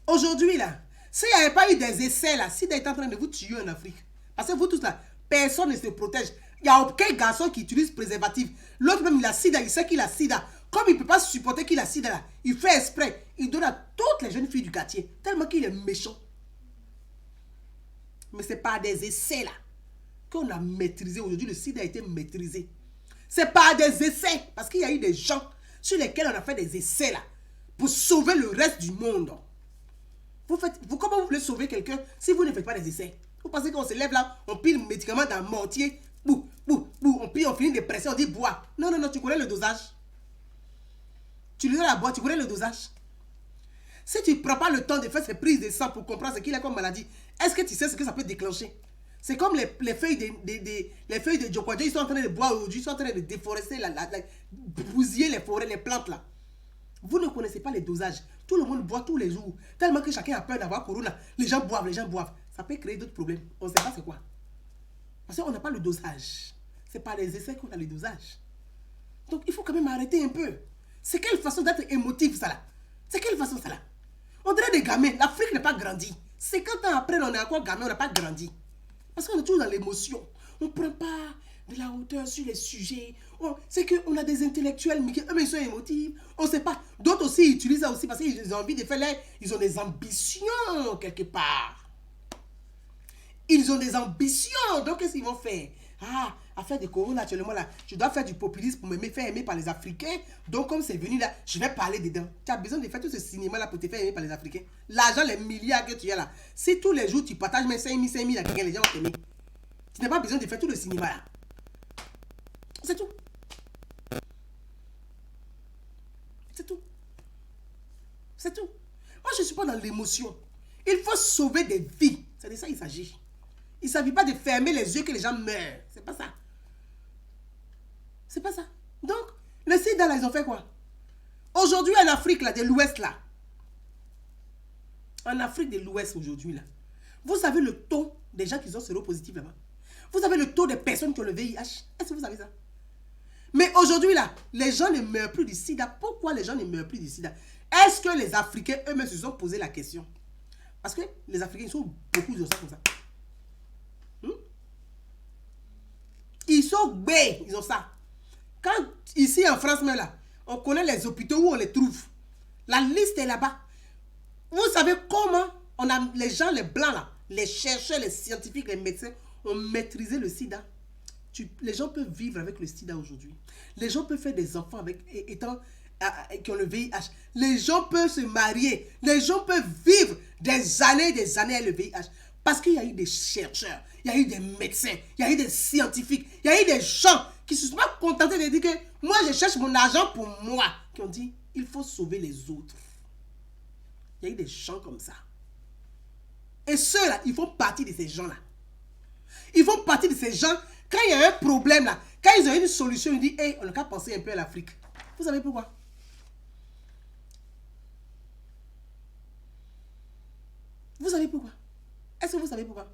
Aujourd'hui là, s'il n'y avait pas eu des essais là, Sida est en train de vous tuer en Afrique. Parce que vous tous là, personne ne se protège. Il n'y a aucun garçon qui utilise préservatif. L'autre même, il a Sida, il sait qu'il a Sida. Comme il ne peut pas supporter qu'il a Sida là, il fait exprès. Il donne à toutes les jeunes filles du quartier. Tellement qu'il est méchant. Mais ce n'est pas des essais là qu'on a maîtrisé. Aujourd'hui, le Sida a été maîtrisé. C'est pas des essais. Parce qu'il y a eu des gens sur lesquels on a fait des essais là. Pour sauver le reste du monde. Comment vous voulez sauver quelqu'un si vous ne faites pas des essais? Vous pensez qu'on se lève là, on pile le médicament dans le mortier, on pile, on finit de presser, on dit bois. Non, tu connais le dosage. Tu lui donnes la boîte, tu connais le dosage. Si tu ne prends pas le temps de faire ces prises de sang pour comprendre ce qu'il a comme maladie, est-ce que tu sais ce que ça peut déclencher? C'est comme les feuilles de Djokwadjo, ils sont en train de boire aujourd'hui, ils sont en train de déforester, bousiller les forêts, les plantes là. Vous ne connaissez pas les dosages. Tout le monde boit tous les jours. Tellement que chacun a peur d'avoir corona. Les gens boivent. Ça peut créer d'autres problèmes. On ne sait pas c'est quoi. Parce qu'on n'a pas le dosage. C'est pas les essais qu'on a le dosage. Donc il faut quand même arrêter un peu. C'est quelle façon d'être émotif ça là? C'est quelle façon ça là? On dirait des gamins. L'Afrique n'a pas grandi. 50 ans après, on est encore gamin, on n'a pas grandi. Parce qu'on est toujours dans l'émotion. On ne prend pas de la hauteur sur les sujets. C'est qu'on a des intellectuels, mais ils sont émotifs. On ne sait pas. D'autres aussi utilisent ça aussi parce qu'ils ont envie de faire ils ont des ambitions quelque part. Ils ont des ambitions. Donc qu'est-ce qu'ils vont faire? Ah, affaire de corona actuellement là, je dois faire du populisme pour me faire aimer par les Africains. Donc comme c'est venu là, je vais parler dedans. Tu as besoin de faire tout ce cinéma là pour te faire aimer par les Africains. L'argent, les milliards que tu as là. Si tous les jours tu partages mes 5 000 à quelqu'un, les gens vont t'aimer. Tu n'as pas besoin de faire tout le cinéma là. C'est tout. C'est tout. C'est tout. Moi je ne suis pas dans l'émotion. Il faut sauver des vies. C'est de ça qu'il s'agit. Il ne s'agit pas de fermer les yeux que les gens meurent. C'est pas ça. C'est pas ça. Donc, le sida, là, ils ont fait quoi? Aujourd'hui, en Afrique, là, de l'Ouest, là. En Afrique de l'Ouest, aujourd'hui, là. Vous savez le taux des gens qui sont séropositifs là-bas? Vous savez le taux des personnes qui ont le VIH? Est-ce que vous savez ça? Mais aujourd'hui, là, les gens ne meurent plus du sida. Pourquoi les gens ne meurent plus du sida? Est-ce que les Africains eux-mêmes se sont posé la question? Parce que les Africains, ils sont beaucoup de ça comme ça. Ils sont bêtes, ils ont ça. Quand ici en France même là, on connaît les hôpitaux où on les trouve. La liste est là-bas. Vous savez comment on a les gens, les blancs là, les chercheurs, les scientifiques, les médecins ont maîtrisé le sida. Les gens peuvent vivre avec le sida aujourd'hui. Les gens peuvent faire des enfants avec qui ont le VIH. Les gens peuvent se marier. Les gens peuvent vivre des années avec le VIH. Parce qu'il y a eu des chercheurs, il y a eu des médecins, il y a eu des scientifiques, il y a eu des gens qui ne se sont pas contentés de dire que moi je cherche mon argent pour moi. Qui ont dit il faut sauver les autres. Il y a eu des gens comme ça. Et ceux-là, ils font partie de ces gens-là. Ils font partie de ces gens, quand il y a un problème là, quand ils ont une solution, ils disent hey, on n'a qu'à penser un peu à l'Afrique. Vous savez pourquoi? Vous savez pourquoi? Est-ce que vous savez pourquoi?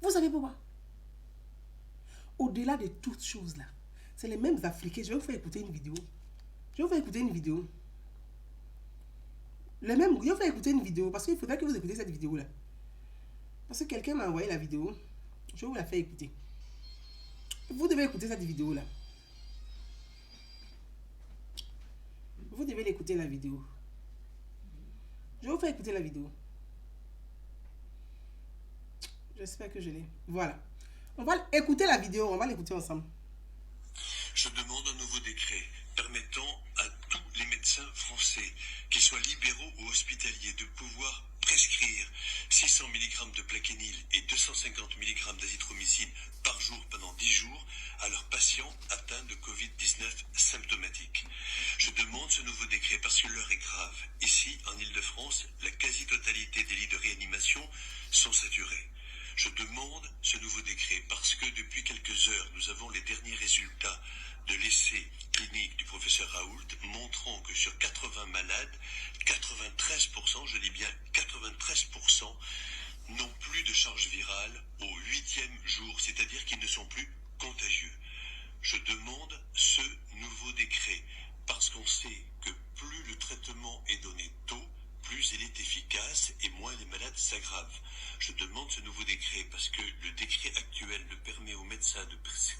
Vous savez pourquoi? Au-delà de toutes choses là, c'est les mêmes Africains. Je vais vous faire écouter une vidéo. Je vais vous faire écouter une vidéo. Je vais vous faire écouter une vidéo parce qu'il faudrait que vous écoutez cette vidéo là. Parce que quelqu'un m'a envoyé la vidéo. Je vais vous la faire écouter. Vous devez écouter cette vidéo là. Vous devez l'écouter la vidéo. Je vais vous faire écouter la vidéo. J'espère que je l'ai. Voilà. On va écouter la vidéo. On va l'écouter ensemble. Je demande un nouveau décret permettant à tous les médecins français, qu'ils soient libéraux ou hospitaliers, de pouvoir prescrire 600 mg de plaquenil et 250 mg d'azithromycine par jour pendant 10 jours à leurs patients atteints de Covid-19 symptomatiques. Je demande ce nouveau décret parce que l'heure est grave. Ici, en Île-de-France, la quasi-totalité des lits de réanimation sont saturés. Je demande ce nouveau décret parce que depuis quelques heures, nous avons les derniers résultats de l'essai clinique du professeur Raoult montrant que sur 80 malades, 93%, je dis bien 93%, n'ont plus de charge virale au 8e jour, c'est-à-dire qu'ils ne sont plus contagieux. Je demande ce nouveau décret parce qu'on sait que plus le traitement est donné tôt, plus il est efficace et moins les malades s'aggravent. Je demande ce nouveau décret parce que le décret actuel ne permet aux médecins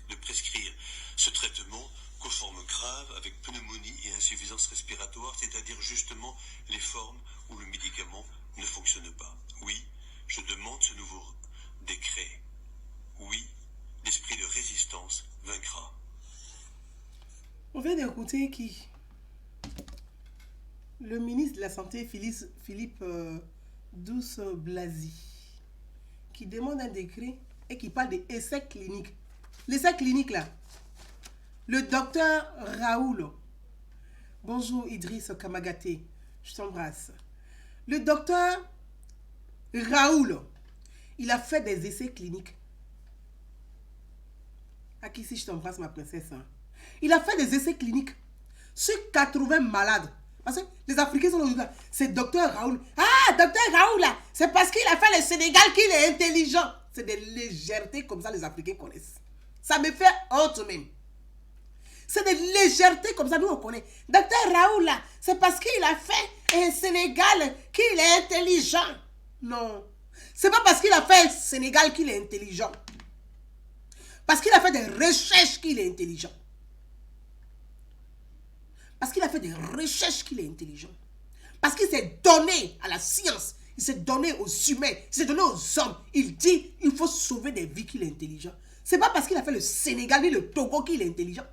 de prescrire ce traitement qu'aux formes graves avec pneumonie et insuffisance respiratoire, c'est-à-dire justement les formes où le médicament ne fonctionne pas. Oui, je demande ce nouveau décret. Oui, l'esprit de résistance vaincra. On vient d'écouter qui? Le ministre de la Santé, Philippe Douste-Blazy, qui demande un décret et qui parle d'essais cliniques. L'essai clinique là. Le docteur Raoult. Bonjour Idriss Kamagaté. Je t'embrasse. Le docteur Raoult, il a fait des essais cliniques. Akissi, je t'embrasse ma princesse. Il a fait des essais cliniques sur 80 malades. Parce que les Africains sont là. C'est docteur Raoult. Ah, docteur Raoult là, c'est parce qu'il a fait le Sénégal qu'il est intelligent. C'est des légèretés comme ça les Africains connaissent. Ça me fait honte même. C'est des légèretés comme ça, nous on connaît. Docteur Raoult là, c'est parce qu'il a fait un Sénégal qu'il est intelligent. Non. C'est pas parce qu'il a fait un Sénégal qu'il est intelligent. Parce qu'il a fait des recherches qu'il est intelligent. Parce qu'il a fait des recherches qu'il est intelligent. Parce qu'il s'est donné à la science. Il s'est donné aux humains. Il s'est donné aux hommes. Il dit il faut sauver des vies qu'il est intelligent. C'est pas parce qu'il a fait le Sénégal ni le Togo qu'il est intelligent.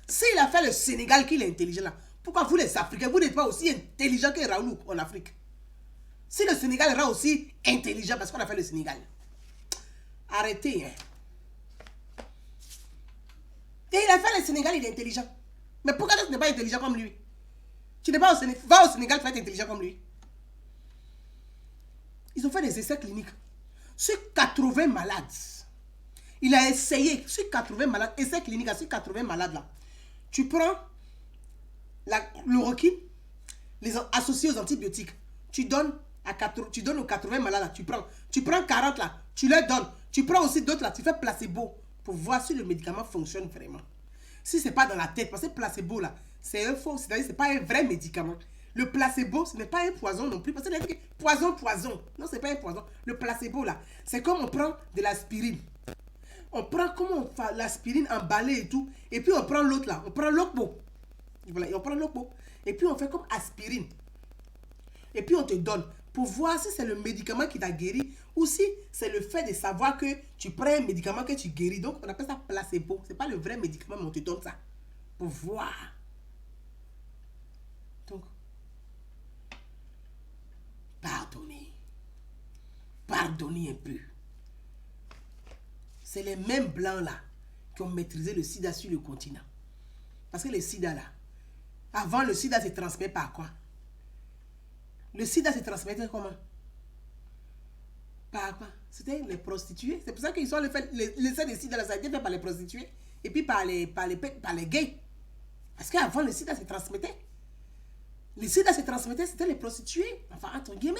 S'il a fait le Sénégal qu'il est intelligent là, pourquoi vous les Africains, vous n'êtes pas aussi intelligents que Raoul en Afrique? Si le Sénégal est aussi intelligent parce qu'on a fait le Sénégal. Arrêtez. Hein. Et il a fait le Sénégal, il est intelligent. Mais pourquoi tu n'es pas intelligent comme lui? Tu n'es pas au Sénégal, va au Sénégal pour être intelligent comme lui. Ils ont fait des essais cliniques. Sur 80 malades, il a essayé, sur 80 malades, essais cliniques, sur 80 malades là, tu prends la chloroquine, les associés aux antibiotiques, tu donnes aux 80 malades là, tu prends 40 là, tu leur donnes, tu prends aussi d'autres là, tu fais placebo pour voir si le médicament fonctionne vraiment. Si ce n'est pas dans la tête, parce que placebo là, c'est un faux, c'est-à-dire que ce n'est pas un vrai médicament. Le placebo, ce n'est pas un poison non plus. Parce que les poison. Non, ce n'est pas un poison. Le placebo, là, c'est comme on prend de l'aspirine. On prend comme on fait l'aspirine emballée et tout. Et puis on prend l'autre, là. On prend l'Okpo. Voilà, et on prend l'Okpo. Et puis on fait comme aspirine. Et puis on te donne. Pour voir si c'est le médicament qui t'a guéri. Ou si c'est le fait de savoir que tu prends un médicament que tu guéris. Donc on appelle ça placebo. Ce n'est pas le vrai médicament, mais on te donne ça. Pour voir. Donc, pardonnez un peu. C'est les mêmes blancs là qui ont maîtrisé le sida sur le continent. Parce que le sida là, avant le sida se transmet par quoi? Le sida se transmettait comment? Par quoi? C'était les prostituées. C'est pour ça qu'ils ont fait l'essai de sida là, ça a été fait par les prostituées et puis par les gays. Parce qu'avant le sida se transmettait. Le sida se transmettait, c'était les prostituées. Enfin, entre guillemets.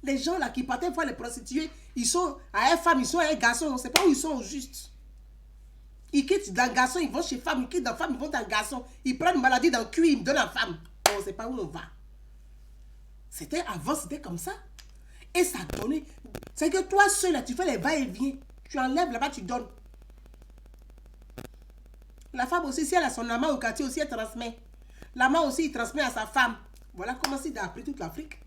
Les gens là qui partaient voir les prostituées, ils sont à une femme, ils sont à un garçon, on ne sait pas où ils sont au juste. Ils quittent d'un garçon, ils vont chez femme, ils quittent d'un femme, ils vont dans garçon. Ils prennent une maladie dans le cul, ils me donnent la femme. On ne sait pas où on va. C'était avant, c'était comme ça. Et ça donnait. C'est que toi seul là, tu fais les va-et-vient. Tu enlèves là-bas, tu donnes. La femme aussi, si elle a son amant au quartier aussi, elle transmet. L'amant aussi, il transmet à sa femme. Voilà comment il a appris toute l'Afrique.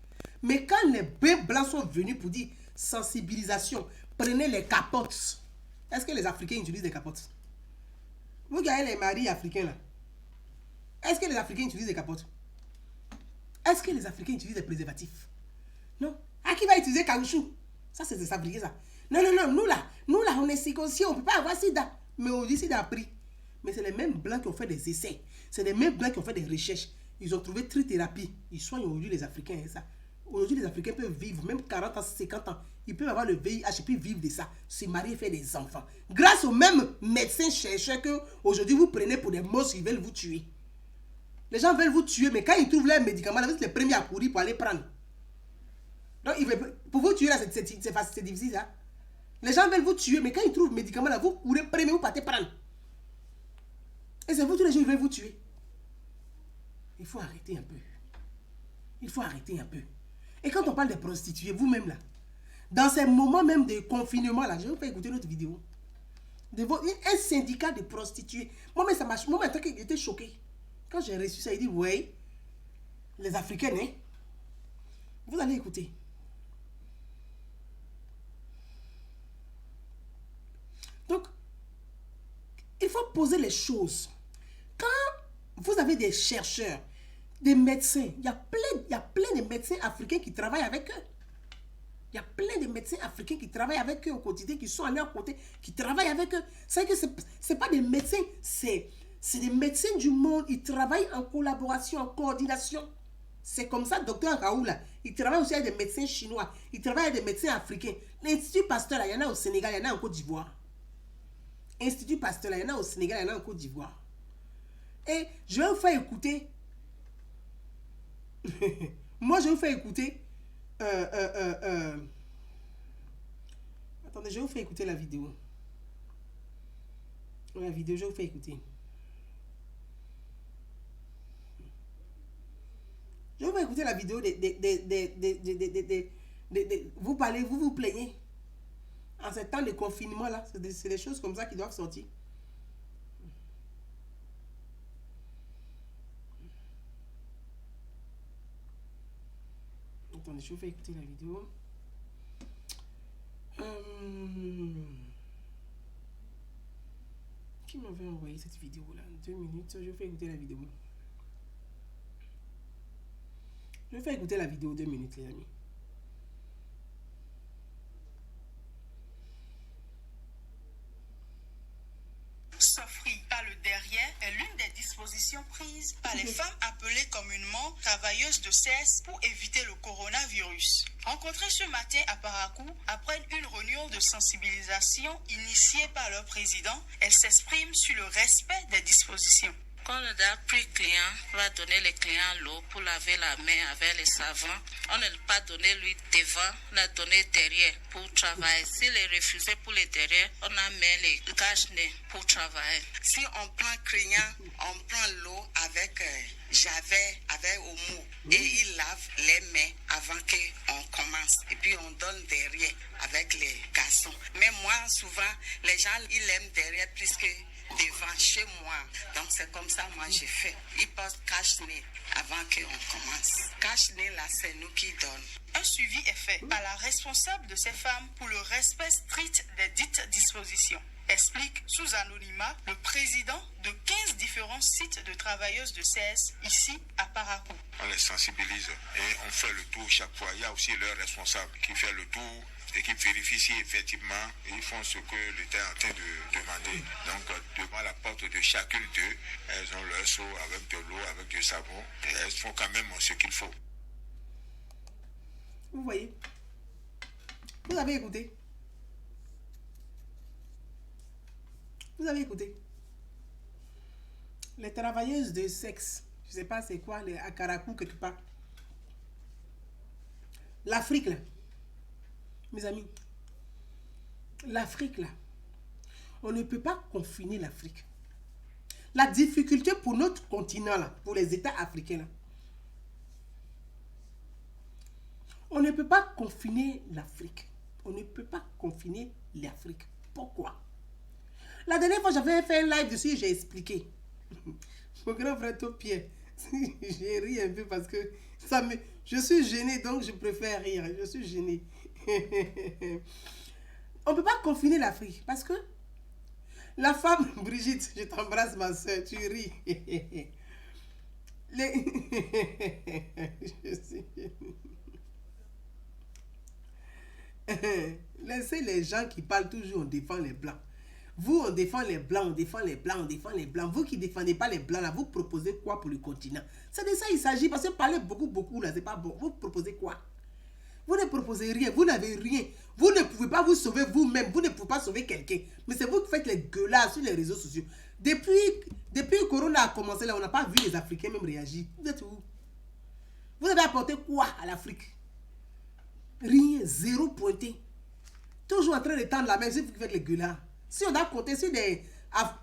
Mais quand les blancs sont venus pour dire sensibilisation, prenez les capotes. Est-ce que les Africains utilisent des capotes? Vous regardez les maris africains là. Est-ce que les Africains utilisent des capotes? Est-ce que les Africains utilisent des préservatifs? Non. À qui va utiliser caoutchouc? Ça, c'est des Africains ça. Non, nous là, on est circoncis, on ne peut pas avoir sida. Mais on dit sida a pris. Mais c'est les mêmes blancs qui ont fait des essais. C'est les mêmes blancs qui ont fait des recherches. Ils ont trouvé trithérapie. Ils soignent aujourd'hui les Africains et ça. Aujourd'hui, les Africains peuvent vivre, même 40 ans, 50 ans. Ils peuvent avoir le VIH et puis vivre de ça. Se marier et faire des enfants. Grâce aux mêmes médecins chercheurs que aujourd'hui vous prenez pour des monstres qui veulent vous tuer. Les gens veulent vous tuer, mais quand ils trouvent leurs médicaments, vous êtes les premiers à courir pour aller prendre. Donc, pour vous tuer, là, c'est difficile. Hein? Les gens veulent vous tuer, mais quand ils trouvent le médicament, là, vous courez premier, vous partez prendre. Et c'est vous, tous les gens, ils veulent vous tuer. Il faut arrêter un peu. Il faut arrêter un peu. Et quand on parle des prostituées, vous-même là, dans ces moments même de confinement là, je vais vous faire écouter notre vidéo. Un syndicat de prostituées. Moi-même, ça marche. Moi-même, j'étais choqué. Quand j'ai reçu ça, il dit, oui, les Africaines, hein, vous allez écouter. Donc, il faut poser les choses. Quand vous avez des chercheurs, des médecins, il y a plein de médecins africains qui travaillent avec eux. Il y a plein de médecins africains qui travaillent avec eux au quotidien, qui sont à leur côté, qui travaillent avec eux. C'est que c'est pas des médecins, c'est des médecins du monde. Ils travaillent en collaboration, en coordination. C'est comme ça, docteur Raoul, il travaille aussi avec des médecins chinois. Il travaille avec des médecins africains. L'Institut Pasteur, il y en a au Sénégal, il y en a en Côte d'Ivoire. Institut Pasteur, il y en a au Sénégal, il y en a en Côte d'Ivoire. Et je vais vous faire écouter. Moi, je vais vous faire écouter. Attendez, je vais vous faire écouter la vidéo. La vidéo, je vais vous faire écouter. Je vais vous faire écouter la vidéo vous parlez, vous vous plaignez. En ce temps de confinement là, c'est des choses comme ça qui doivent sortir. Attendez, je vais écouter la vidéo. Qui m'avait envoyé cette vidéo-là? 2 minutes, je fais écouter la vidéo. Je vais faire écouter la vidéo 2 minutes, les amis. S'offrir par le derrière est l'une des dispositions prises par les femmes appelées communément travailleuses de sexe pour éviter le coronavirus. Rencontrées ce matin à Parakou, après une réunion de sensibilisation initiée par leur président, elles s'expriment sur le respect des dispositions. Quand le d'après client va donner les clients l'eau pour laver la main avec le savon, on ne peut pas donner lui devant, on a donné derrière pour travailler. S'il est refusé pour les derrière, on a mis les cache-nez pour travailler. Si on prend client, on prend l'eau avec javet, avec omo, et il lave les mains avant qu'on commence. Et puis on donne derrière avec les garçons. Mais moi, souvent, les gens, ils aiment derrière plus que devant chez moi. Donc c'est comme ça moi j'ai fait. Ils portent cache-nez avant qu'on commence. Cache-nez là, c'est nous qui donnons. Un suivi est fait par la responsable de ces femmes pour le respect strict des dites dispositions. Explique sous anonymat le président de 15 différents sites de travailleuses de CS ici à Parakou. On les sensibilise et on fait le tour chaque fois. Il y a aussi leur responsable qui fait le tour et qui vérifie si effectivement ils font ce que l'État est en train de demander. Donc devant la porte de chacune d'eux, elles ont leur seau avec de l'eau, avec du savon et elles font quand même ce qu'il faut. Vous voyez? Vous avez écouté? Vous avez écouté? Les travailleuses de sexe, je ne sais pas c'est quoi, les Akarakou quelque part. L'Afrique là, mes amis, l'Afrique là, on ne peut pas confiner l'Afrique. La difficulté pour notre continent là, pour les États africains là, on ne peut pas confiner l'Afrique. On ne peut pas confiner l'Afrique. Pourquoi? La dernière fois, j'avais fait un live dessus, j'ai expliqué. Mon grand frère Pierre, j'ai ri un peu parce que je suis gêné, donc je préfère rire. Je suis gêné. On ne peut pas confiner l'Afrique parce que la femme, Brigitte, je t'embrasse ma soeur, tu ris. Je suis gêné. Laissez les gens qui parlent toujours, on défend les blancs. Vous, on défend les blancs, on défend les blancs, on défend les blancs. Vous qui ne défendez pas les blancs, là, vous proposez quoi pour le continent? C'est de ça il s'agit, parce que parler beaucoup, là, c'est pas bon. Vous proposez quoi? Vous ne proposez rien, vous n'avez rien. Vous ne pouvez pas vous sauver vous-même, vous ne pouvez pas sauver quelqu'un. Mais c'est vous qui faites les gueulards sur les réseaux sociaux. Depuis que Corona a commencé, là, on n'a pas vu les Africains même réagir. Vous êtes où? Vous avez apporté quoi à l'Afrique? Rien, zéro pointé. Toujours en train de tendre la main, c'est vous qui faites les gueulards. Si on a compté sur des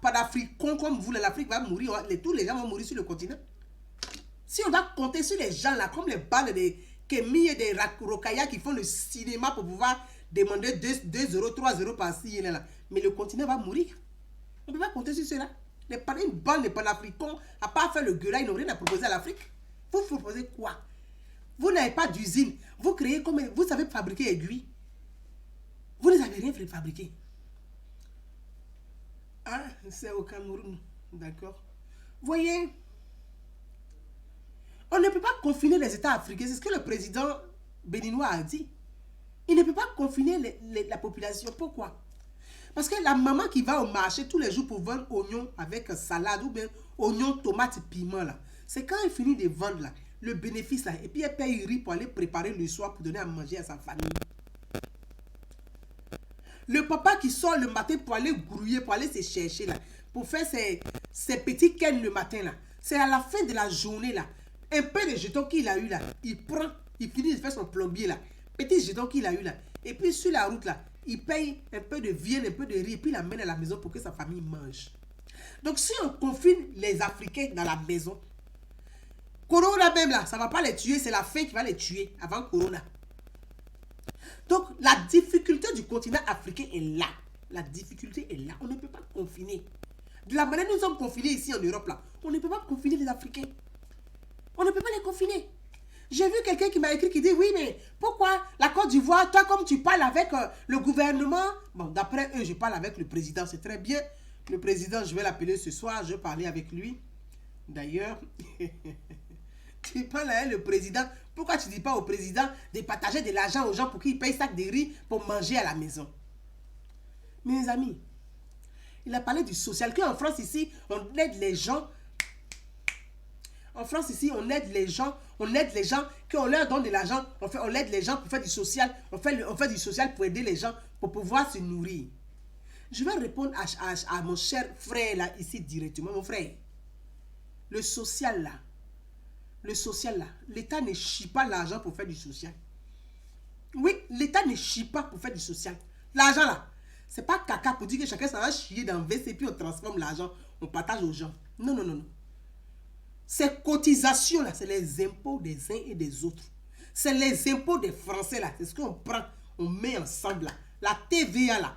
panafricains comme vous, l'Afrique va mourir, tous les gens vont mourir sur le continent. Si on a compté sur les gens là, comme les balles de Kémy et des Rokaya qui font le cinéma pour pouvoir demander 2 euros, 3 euros par-ci et là, mais le continent va mourir. On ne peut pas compter sur cela. Une bande de panafricains, à part faire le gueulard, ils n'ont rien à proposer à l'Afrique. Vous proposez quoi? Vous n'avez pas d'usine. Vous créez comme... Vous savez fabriquer aiguilles. Vous ne savez rien fabriquer. Ah, c'est au Cameroun. D'accord. Voyez, on ne peut pas confiner les États africains. C'est ce que le président béninois a dit. Il ne peut pas confiner la population. Pourquoi? Parce que la maman qui va au marché tous les jours pour vendre oignons avec salade ou bien oignons, tomates, piment là. C'est quand elle finit de vendre là, le bénéfice là. Et puis elle paye riz pour aller préparer le soir pour donner à manger à sa famille. Le papa qui sort le matin pour aller grouiller, pour aller se chercher là, pour faire ses petits cannes le matin là. C'est à la fin de la journée là, un peu de jetons qu'il a eu là, il prend, il finit de faire son plombier là, petit jeton qu'il a eu là. Et puis sur la route là, il paye un peu de viande, un peu de riz, et puis il l'amène à la maison pour que sa famille mange. Donc si on confine les Africains dans la maison, Corona même là, ça ne va pas les tuer, c'est la faim qui va les tuer avant Corona. Donc, la difficulté du continent africain est là. La difficulté est là. On ne peut pas confiner. De la manière dont nous sommes confinés ici en Europe, là, on ne peut pas confiner les Africains. On ne peut pas les confiner. J'ai vu quelqu'un qui m'a écrit qui dit, oui, mais pourquoi la Côte d'Ivoire, toi, comme tu parles avec le gouvernement, bon, d'après eux, je parle avec le président, c'est très bien, Le président, je vais l'appeler ce soir, je vais parler avec lui. D'ailleurs, tu parles à le président. Pourquoi tu ne dis pas au président de partager de l'argent aux gens pour qu'ils payent sac de riz pour manger à la maison? Mes amis, il a parlé du social. Qu'en France ici, on aide les gens. En France ici, on aide les gens. On aide les gens. Qu'on leur donne de l'argent, on aide les gens pour faire du social. On fait du social pour aider les gens pour pouvoir se nourrir. Je vais répondre à mon cher frère là, ici directement. Mon frère, le social là, l'État ne chie pas l'argent pour faire du social. Oui, l'État ne chie pas pour faire du social. L'argent là, c'est pas caca pour dire que chacun s'en va chier dans le WC puis on transforme l'argent, on partage aux gens. Non, non, non, non. Ces cotisations là, c'est les impôts des uns et des autres. C'est les impôts des Français là. C'est ce qu'on prend, on met ensemble là. La TVA là,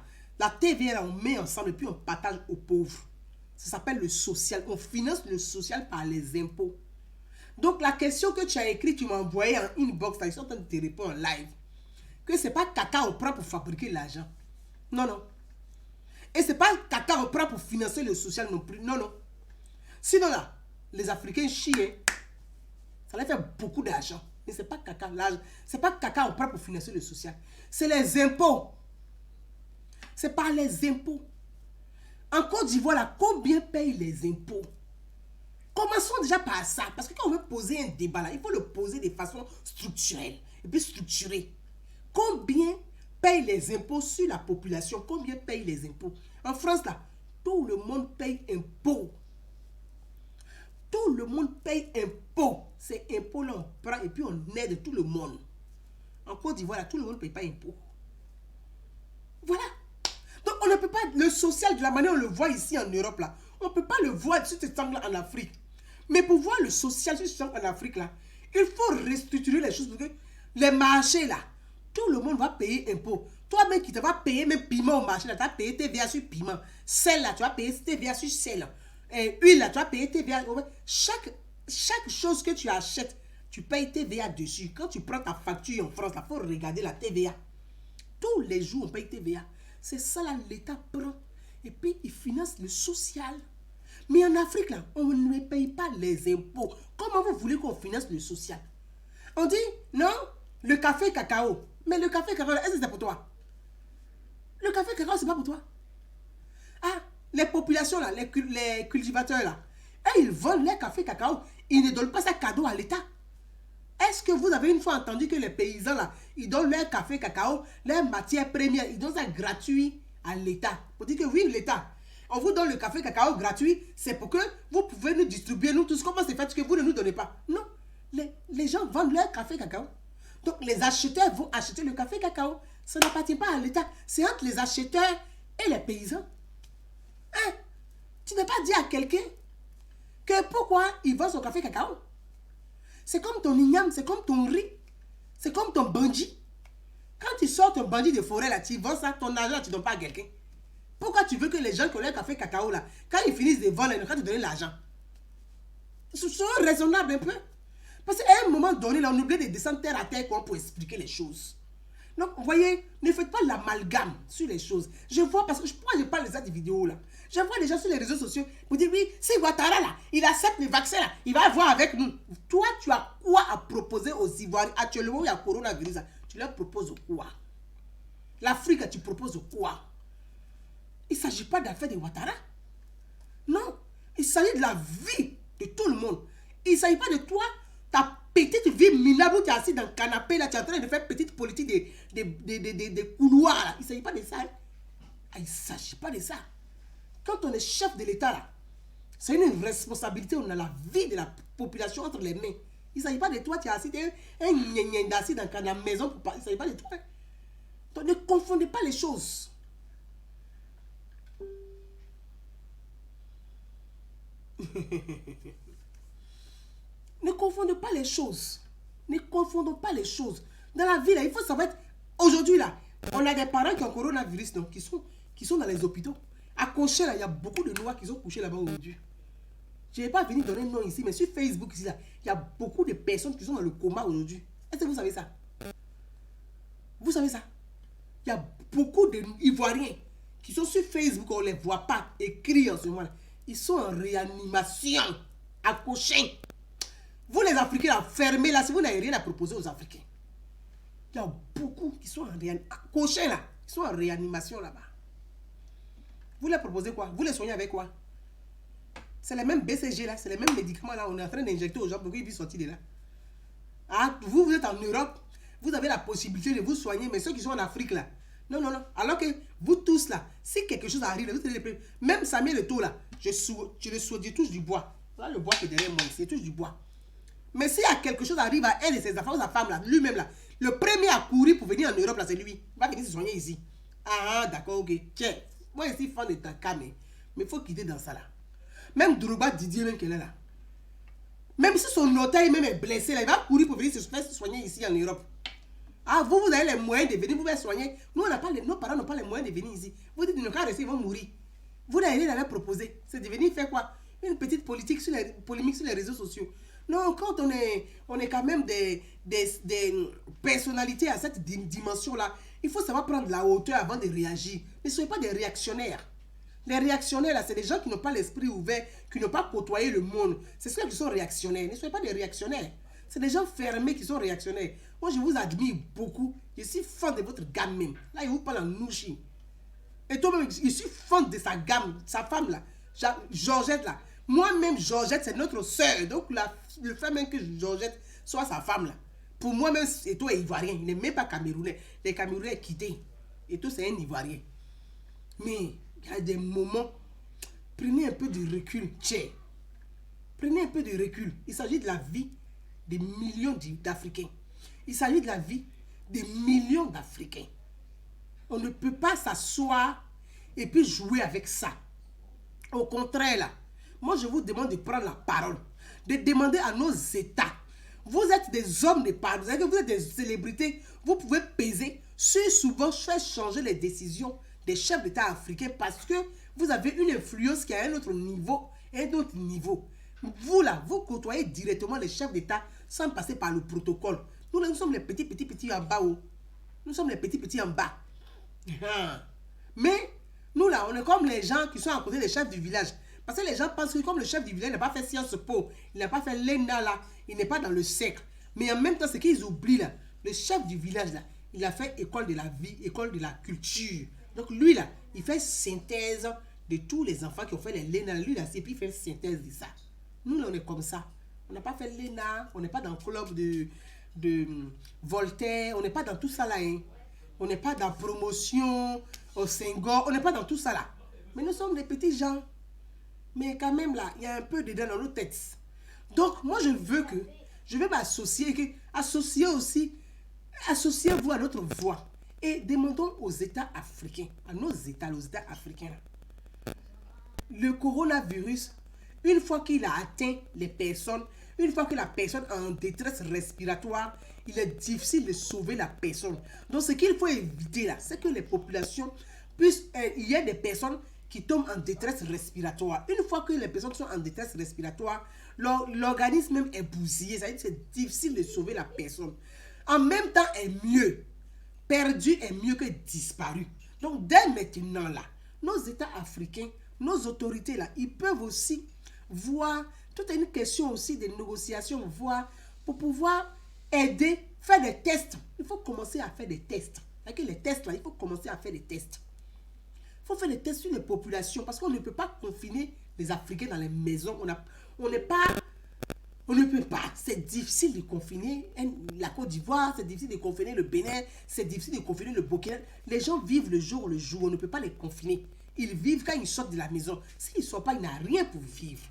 on met ensemble et puis on partage aux pauvres. Ça s'appelle le social. On finance le social par les impôts. Donc la question que tu as écrite, tu m'as envoyé en inbox, là, ils sont en train de te répondre en live. Que c'est pas caca on prend pour fabriquer l'argent. Non, non. Et c'est pas caca on prend pour financer le social non plus. Non, non. Sinon là, les Africains chient. Ça leur fait beaucoup d'argent. Mais c'est pas caca l'argent. C'est pas caca on prend pour financer le social. C'est les impôts. C'est par les impôts. En Côte d'Ivoire, là, combien payent les impôts? Commençons déjà par ça. Parce que quand on veut poser un débat, là, il faut le poser de façon structurelle. Et puis structurée. Combien payent les impôts sur la population? Combien payent les impôts? En France, là, tout le monde paye impôts. Tout le monde paye impôts. Ces impôts-là, on prend et puis on aide tout le monde. En Côte d'Ivoire, là, tout le monde ne paye pas impôts. Voilà. Donc, on ne peut pas, le social, de la manière dont on le voit ici en Europe, là, on ne peut pas le voir sur cet angle-là en Afrique. Mais pour voir le social sur cet angle en Afrique, là, il faut restructurer les choses. Parce que les marchés, là, tout le monde va payer impôt. Toi-même qui te vas payer même piment au marché, là, tu vas payer TVA sur piment. Sel, là, tu vas payer TVA sur sel. Et huile, là, tu vas payer TVA. Chaque chose que tu achètes, tu payes TVA dessus. Quand tu prends ta facture en France, il faut regarder la TVA. Tous les jours, on paye TVA. C'est ça, là, l'État prend. Et puis, il finance le social. Mais en Afrique, là, on ne paye pas les impôts. Comment vous voulez qu'on finance le social? On dit, non, le café cacao. Mais le café cacao, est-ce que c'est pour toi? Le café cacao, c'est pas pour toi. Ah, les populations, là, les cultivateurs, là, et ils vendent les cafés cacao. Ils ne donnent pas ça cadeau à l'État. Est-ce que vous avez une fois entendu que les paysans, là, ils donnent leur café cacao, leurs matières premières, ils donnent ça gratuit à l'État? Pour dire que oui, l'État, on vous donne le café cacao gratuit, c'est pour que vous pouvez nous distribuer, nous tous. Comment c'est fait que vous ne nous donnez pas? Non, les gens vendent leur café cacao. Donc les acheteurs vont acheter le café cacao. Ça n'appartient pas à l'État. C'est entre les acheteurs et les paysans. Hein? Tu n'as pas dit à quelqu'un que pourquoi il vend son café cacao? C'est comme ton igname, c'est comme ton riz, c'est comme ton bandit. Quand tu sors ton bandit de forêt, là, tu vends ça, ton argent, tu ne donnes pas à quelqu'un. Pourquoi tu veux que les gens qui ont leur café cacao, là, quand ils finissent de vendre, ils ne vont pas te donner l'argent? Soyons raisonnables un peu. Parce qu'à un moment donné, là, on oublie de descendre terre à terre pour expliquer les choses. Donc, vous voyez, ne faites pas l'amalgame sur les choses. Je vois, parce que pourquoi je parle de ça des vidéos, là? Je vois les gens sur les réseaux sociaux pour dire, oui, si Ouattara, là, il accepte le vaccin, là, il va voir avec nous. Toi, tu as quoi à proposer aux Ivoiriens? Actuellement, il y a le coronavirus, là, tu leur proposes quoi? L'Afrique, tu proposes quoi? Il ne s'agit pas d'affaires de Ouattara. Non, il s'agit de la vie de tout le monde. Il ne s'agit pas de toi, ta petite vie minable où tu es assis dans le canapé, là, tu es en train de faire petite politique des couloirs, là. Il ne s'agit pas de ça. Hein? Ah, il ne s'agit pas de ça. Quand on est chef de l'État, là, c'est une responsabilité, on a la vie de la population entre les mains. Il ne s'agit pas de toi, tu es assis, assis dans la maison, pour pas, il ne s'agit pas de toi. Donc ne confondez pas les choses. Ne confondez pas les choses. Ne confondons pas les choses. Dans la vie, là, il faut savoir être... Aujourd'hui, là, on a des parents qui ont coronavirus, donc, qui sont dans les hôpitaux. À Cochet, là, il y a beaucoup de noirs qui sont couchés là-bas aujourd'hui. Je ne vais pas venir donner un nom ici, mais sur Facebook, ici, là, il y a beaucoup de personnes qui sont dans le coma aujourd'hui. Est-ce que vous savez ça? Vous savez ça? Il y a beaucoup d'Ivoiriens qui sont sur Facebook, on ne les voit pas écrire en ce moment-là. Ils sont en réanimation, à Cochin. Vous les Africains, là, fermez là, si vous n'avez rien à proposer aux Africains. Il y a beaucoup qui sont en réanimation. Cochin là, ils sont en réanimation là-bas. Vous les proposez quoi? Vous les soignez avec quoi? C'est les mêmes BCG là, c'est les mêmes médicaments là. On est en train d'injecter aux gens pour qu'ils puissent sortir de là. Ah, vous êtes en Europe, vous avez la possibilité de vous soigner, mais ceux qui sont en Afrique là, non, non, non. Alors que vous tous là, si quelque chose arrive, vous tenez même Samuel Eto'o là, je touche du bois. Là, le bois qui est derrière moi, c'est touche du bois. Mais s'il y a quelque chose arrive à elle et ses enfants, sa femme là, lui-même là, le premier à courir pour venir en Europe là, c'est lui. Il va venir se soigner ici. Ah, d'accord, ok. Tiens, moi ici, fan de Dakar, mais il faut quitter dans ça là. Même Drogba Didier, même qu'elle est là. Même si son orteil même est blessé, là, il va courir pour venir se faire soigner ici en Europe. Ah, vous avez les moyens de venir vous faire soigner. Nous, nos parents n'ont pas les moyens de venir ici. Vous dites, nos cas rester, ils vont mourir. Vous n'avez rien à leur proposer. C'est de venir faire quoi? Une petite polémique sur les réseaux sociaux. Non, quand on est quand même des personnalités à cette dimension-là, il faut savoir prendre la hauteur avant de réagir. Ne soyez pas des réactionnaires. Les réactionnaires, là, c'est des gens qui n'ont pas l'esprit ouvert, qui n'ont pas côtoyé le monde. C'est ceux qui sont réactionnaires. Ne soyez pas des réactionnaires. C'est des gens fermés qui sont réactionnaires. Moi, je vous admire beaucoup. Je suis fan de votre gamme même. Là, il vous parle en nouchi. Et toi-même, je suis fan de sa gamme, sa femme là. Georgette là. Moi-même, Georgette, c'est notre soeur. Donc, le fait même que Georgette soit sa femme là. Pour moi-même, Eto'o est ivoirien. Il n'est même pas camerounais. Les Camerounais quittés. Eto'o, c'est un ivoirien. Mais il y a des moments, prenez un peu de recul. Tiens. Prenez un peu de recul. Il s'agit de la vie des millions d'Africains. Il s'agit de la vie des millions d'Africains. On ne peut pas s'asseoir et puis jouer avec ça. Au contraire, là, moi je vous demande de prendre la parole, de demander à nos États. Vous êtes des hommes de parole, vous êtes des célébrités, vous pouvez peser sur souvent faire changer les décisions des chefs d'État africains parce que vous avez une influence qui est à un autre niveau, Vous là, vous côtoyez directement les chefs d'État sans passer par le protocole. Nous là, nous sommes les petits en bas. Nous sommes les petits en bas. Mais nous là, on est comme les gens qui sont à côté des chefs du village. Parce que les gens pensent que comme le chef du village n'a pas fait Sciences Po, il n'a pas fait l'ENA là, il n'est pas dans le cercle. Mais en même temps, ce qu'ils oublient là, le chef du village là, il a fait école de la vie, école de la culture. Donc lui là, il fait synthèse de tous les enfants qui ont fait les l'ENA. Lui là, c'est puis il fait synthèse de ça. Nous là, on est comme ça. On n'a pas fait l'ENA, on n'est pas dans le club de Voltaire, on n'est pas dans tout ça là. Hein. On n'est pas dans la promotion au Senghor, on n'est pas dans tout ça là. Mais nous sommes des petits gens. Mais quand même là, il y a un peu dedans dans nos têtes. Donc moi je veux m'associer, associez-vous à notre voix. Et demandons aux États africains, à nos États africains. Le coronavirus, une fois qu'il a atteint les personnes, une fois que la personne est en détresse respiratoire, il est difficile de sauver la personne. Donc ce qu'il faut éviter là, c'est que les populations puissent, il y a des personnes qui tombent en détresse respiratoire. Une fois que les personnes sont en détresse respiratoire, l'organisme même est bousillé. Ça veut dire que c'est difficile de sauver la personne. En même temps, est mieux. Perdu est mieux que disparu. Donc dès maintenant là, nos États africains, nos autorités là, ils peuvent aussi voir, tout est une question aussi de négociation, voir, pour pouvoir aider, faire des tests. Il faut commencer à faire des tests. Avec les tests là, il faut commencer à faire des tests. Il faut faire des tests sur les populations parce qu'on ne peut pas confiner les Africains dans les maisons. On ne peut pas. C'est difficile de confiner la Côte d'Ivoire, c'est difficile de confiner le Bénin, c'est difficile de confiner le Burkina. Les gens vivent le jour. On ne peut pas les confiner. Ils vivent quand ils sortent de la maison. S'ils ne sortent pas, ils n'ont rien pour vivre.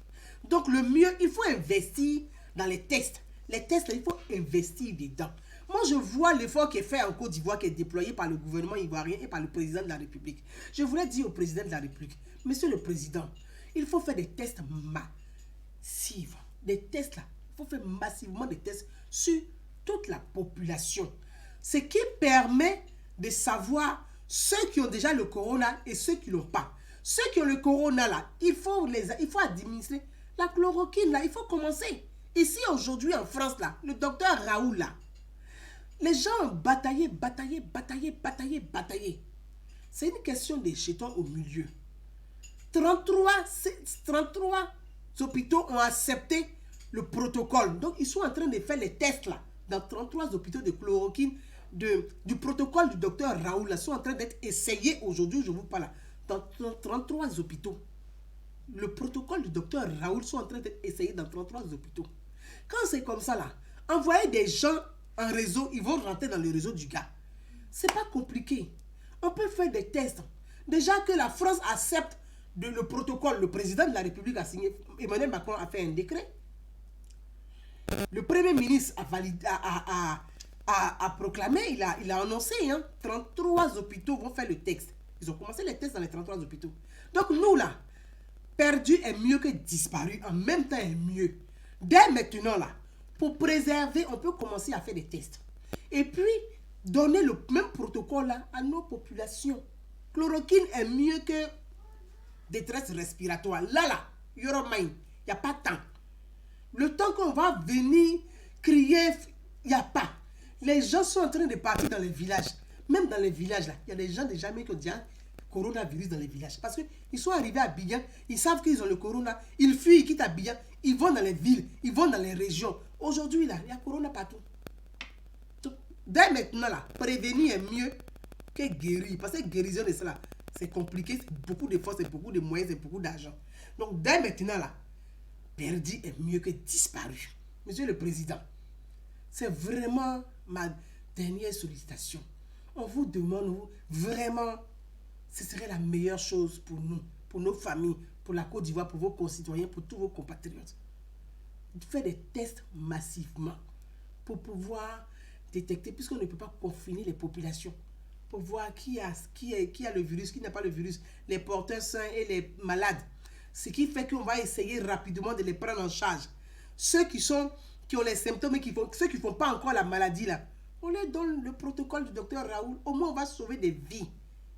Donc le mieux, il faut investir dans les tests. Les tests, là, il faut investir dedans. Moi, je vois l'effort qui est fait en Côte d'Ivoire, qui est déployé par le gouvernement ivoirien et par le président de la République. Je voulais dire au président de la République, monsieur le président, il faut faire des tests massifs. Des tests là, il faut faire massivement des tests sur toute la population. Ce qui permet de savoir ceux qui ont déjà le corona et ceux qui ne l'ont pas. Ceux qui ont le corona là, il faut administrer la chloroquine là, il faut commencer. Ici aujourd'hui en France là, le docteur Raoult là, les gens ont bataillé. C'est une question de jetons au milieu. 33 hôpitaux ont accepté le protocole. Donc, ils sont en train de faire les tests là. Dans 33 hôpitaux de chloroquine, du protocole du docteur Raoul, là, sont en train d'être essayés aujourd'hui, je vous parle là. Dans 33 hôpitaux. Le protocole du docteur Raoul sont en train d'être essayés dans 33 hôpitaux. Quand c'est comme ça là, envoyer des gens en réseau, ils vont rentrer dans le réseau du gars. C'est pas compliqué. On peut faire des tests. Déjà que la France accepte le protocole, le président de la République a signé, Emmanuel Macron a fait un décret. Le Premier ministre a proclamé, il a annoncé, 33 hôpitaux vont faire le test. Ils ont commencé les tests dans les 33 hôpitaux. Donc nous là, perdu est mieux que disparu, en même temps est mieux. Dès maintenant là, pour préserver, on peut commencer à faire des tests. Et puis, donner le même protocole là à nos populations. Chloroquine est mieux que détresse respiratoire. Là, il n'y a pas de temps. Le temps qu'on va venir crier, il n'y a pas. Les gens sont en train de partir dans les villages. Même dans les villages, là, il y a des gens déjà qui ont dit coronavirus dans les villages. Parce qu'ils sont arrivés à Abidjan, ils savent qu'ils ont le corona, ils fuient, ils quittent Abidjan, ils vont dans les villes, ils vont dans les régions. Aujourd'hui, là, il y a corona partout. Donc, dès maintenant, là, prévenir est mieux que guérir. Parce que guérison de cela, c'est compliqué, c'est beaucoup d'efforts, c'est beaucoup de moyens, c'est beaucoup d'argent. Donc, dès maintenant, là, perdu est mieux que disparu. Monsieur le Président, c'est vraiment ma dernière sollicitation. On vous demande, vraiment, ce serait la meilleure chose pour nous, pour nos familles, pour la Côte d'Ivoire, pour vos concitoyens, pour tous vos compatriotes. Faire des tests massivement pour pouvoir détecter, puisqu'on ne peut pas confiner les populations, pour voir qui a le virus, qui n'a pas le virus, les porteurs sains et les malades. Ce qui fait qu'on va essayer rapidement de les prendre en charge. Ceux qui ont les symptômes et ceux qui ne font pas encore la maladie là, on leur donne le protocole du docteur Raoul. Au moins, on va sauver des vies.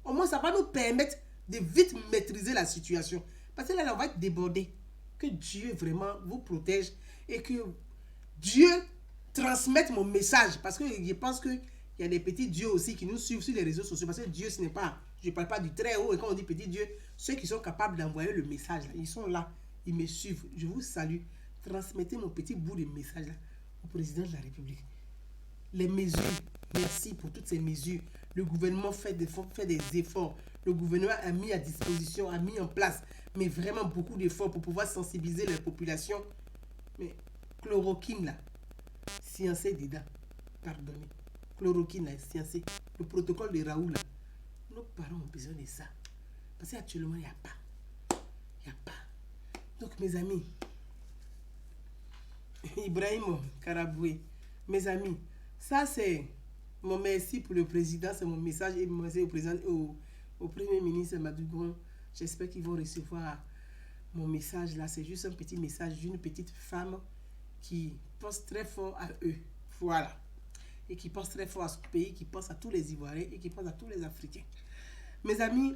Au moins, ça va nous permettre de vite maîtriser la situation. Parce que là, on va être débordé. Que Dieu vraiment vous protège et que Dieu transmette mon message. Parce que je pense qu'il y a des petits dieux aussi qui nous suivent sur les réseaux sociaux. Parce que Dieu, ce n'est pas, je ne parle pas du très haut. Et quand on dit petit Dieu, ceux qui sont capables d'envoyer le message, là, ils sont là. Ils me suivent. Je vous salue. Transmettez mon petit bout de message là, au président de la République. Les mesures, merci pour toutes ces mesures. Le gouvernement fait des efforts. Le gouvernement a mis à disposition, a mis en place, mais vraiment beaucoup d'efforts pour pouvoir sensibiliser les populations. Mais chloroquine là, sciencé dedans, pardonnez. Chloroquine là, sciencé. Le protocole de Raoul là, nos parents ont besoin de ça. Parce qu'actuellement, il n'y a pas. Il n'y a pas. Donc mes amis, Ibrahim Karaboué, mes amis, ça c'est mon merci pour le président, c'est mon message et mon merci au président, au premier ministre Madougon. J'espère qu'ils vont recevoir mon message là. C'est juste un petit message d'une petite femme qui pense très fort à eux. Voilà. Et qui pense très fort à ce pays, qui pense à tous les Ivoiriens et qui pense à tous les Africains. Mes amis,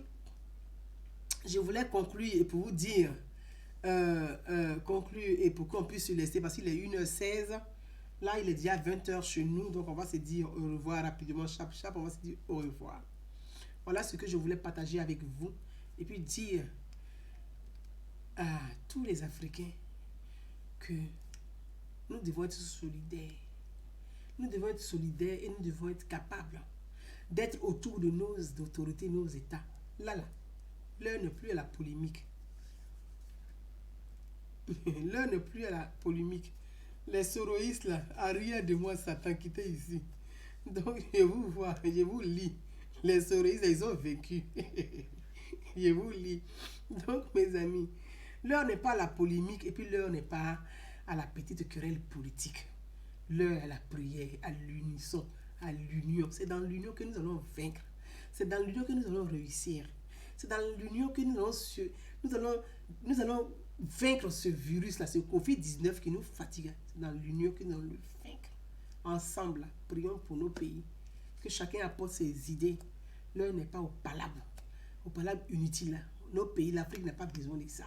je voulais conclure et pour vous dire, conclure et pour qu'on puisse se laisser parce qu'il est 1h16. Là, il est déjà 20h chez nous, donc on va se dire au revoir rapidement, chap, on va se dire au revoir. Voilà ce que je voulais partager avec vous et puis dire à tous les Africains que nous devons être solidaires. Nous devons être solidaires et nous devons être capables d'être autour de nos autorités, nos États. Là, l'heure n'est plus à la polémique. L'heure n'est plus à la polémique. Les soroïstes là, à rien de moi, Satan quitté ici. Donc, je vous vois, je vous lis. Les soroïstes, ils ont vécu. Je vous lis. Donc, mes amis, l'heure n'est pas à la polémique et puis l'heure n'est pas à la petite querelle politique. L'heure à la prière, à l'unisson, à l'union. C'est dans l'union que nous allons vaincre. C'est dans l'union que nous allons réussir. C'est dans l'union que nous allons vaincre ce virus-là, ce Covid-19 qui nous fatigue. C'est dans l'union que nous allons le vaincre. Ensemble, là, prions pour nos pays. Que chacun apporte ses idées. L'heure n'est pas au palabre inutile. Là. Nos pays, l'Afrique n'a pas besoin de ça.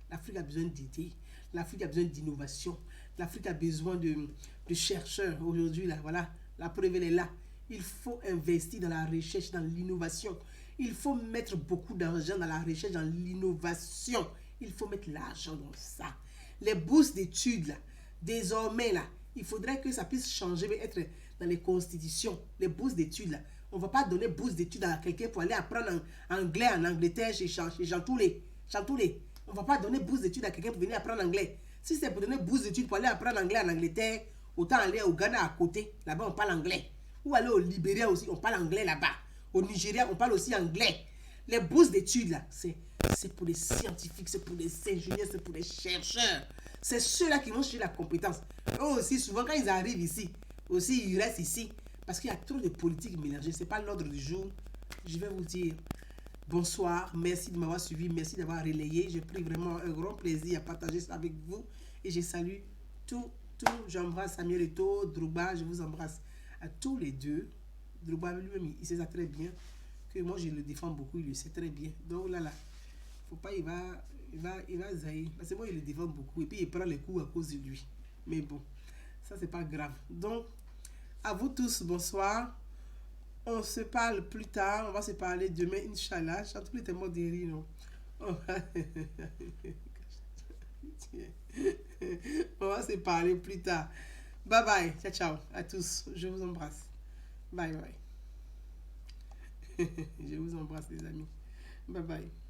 L'Afrique a besoin d'idées. L'Afrique a besoin d'innovation. L'Afrique a besoin de chercheurs. Aujourd'hui, là, voilà, la preuve elle est là. Il faut investir dans la recherche, dans l'innovation. Il faut mettre beaucoup d'argent dans la recherche, dans l'innovation. Il faut mettre l'argent dans ça. Les bourses d'études, là, désormais, là, il faudrait que ça puisse changer, mais être dans les constitutions. Les bourses d'études, là. On ne va pas donner bourse d'études à quelqu'un pour aller apprendre anglais en Angleterre chez Chantoulé. On ne va pas donner bourse d'études à quelqu'un pour venir apprendre anglais. Si c'est pour donner bourse d'études pour aller apprendre anglais en Angleterre, autant aller au Ghana à côté. Là-bas, on parle anglais. Ou aller au Libéria aussi, on parle anglais là-bas. Au Nigeria, on parle aussi anglais. Les bourses d'études, là, c'est pour les scientifiques, c'est pour les ingénieurs, c'est pour les chercheurs. C'est ceux-là qui vont chercher la compétence. Eux aussi, souvent, quand ils arrivent ici, aussi, ils restent ici. Parce qu'il y a trop de politique mélangée. Ce n'est pas l'ordre du jour. Je vais vous dire bonsoir. Merci de m'avoir suivi. Merci d'avoir relayé. J'ai pris vraiment un grand plaisir à partager ça avec vous. Et je salue tout. J'embrasse Samuel Eto'o, Drogba. Je vous embrasse à tous les deux. Drogba lui-même, il sait ça très bien. Que moi, je le défends beaucoup. Il le sait très bien. Donc là, faut pas, il va zaïr. Parce que moi, il le défend beaucoup. Et puis, il prend les coups à cause de lui. Mais bon, ça, c'est pas grave. Donc, à vous tous, bonsoir. On se parle plus tard. On va se parler demain, Inch'Allah. Chantoul était mort de rire, non? On va se parler plus tard. Bye bye. Ciao, ciao à tous. Je vous embrasse. Bye bye. Je vous embrasse, les amis. Bye bye.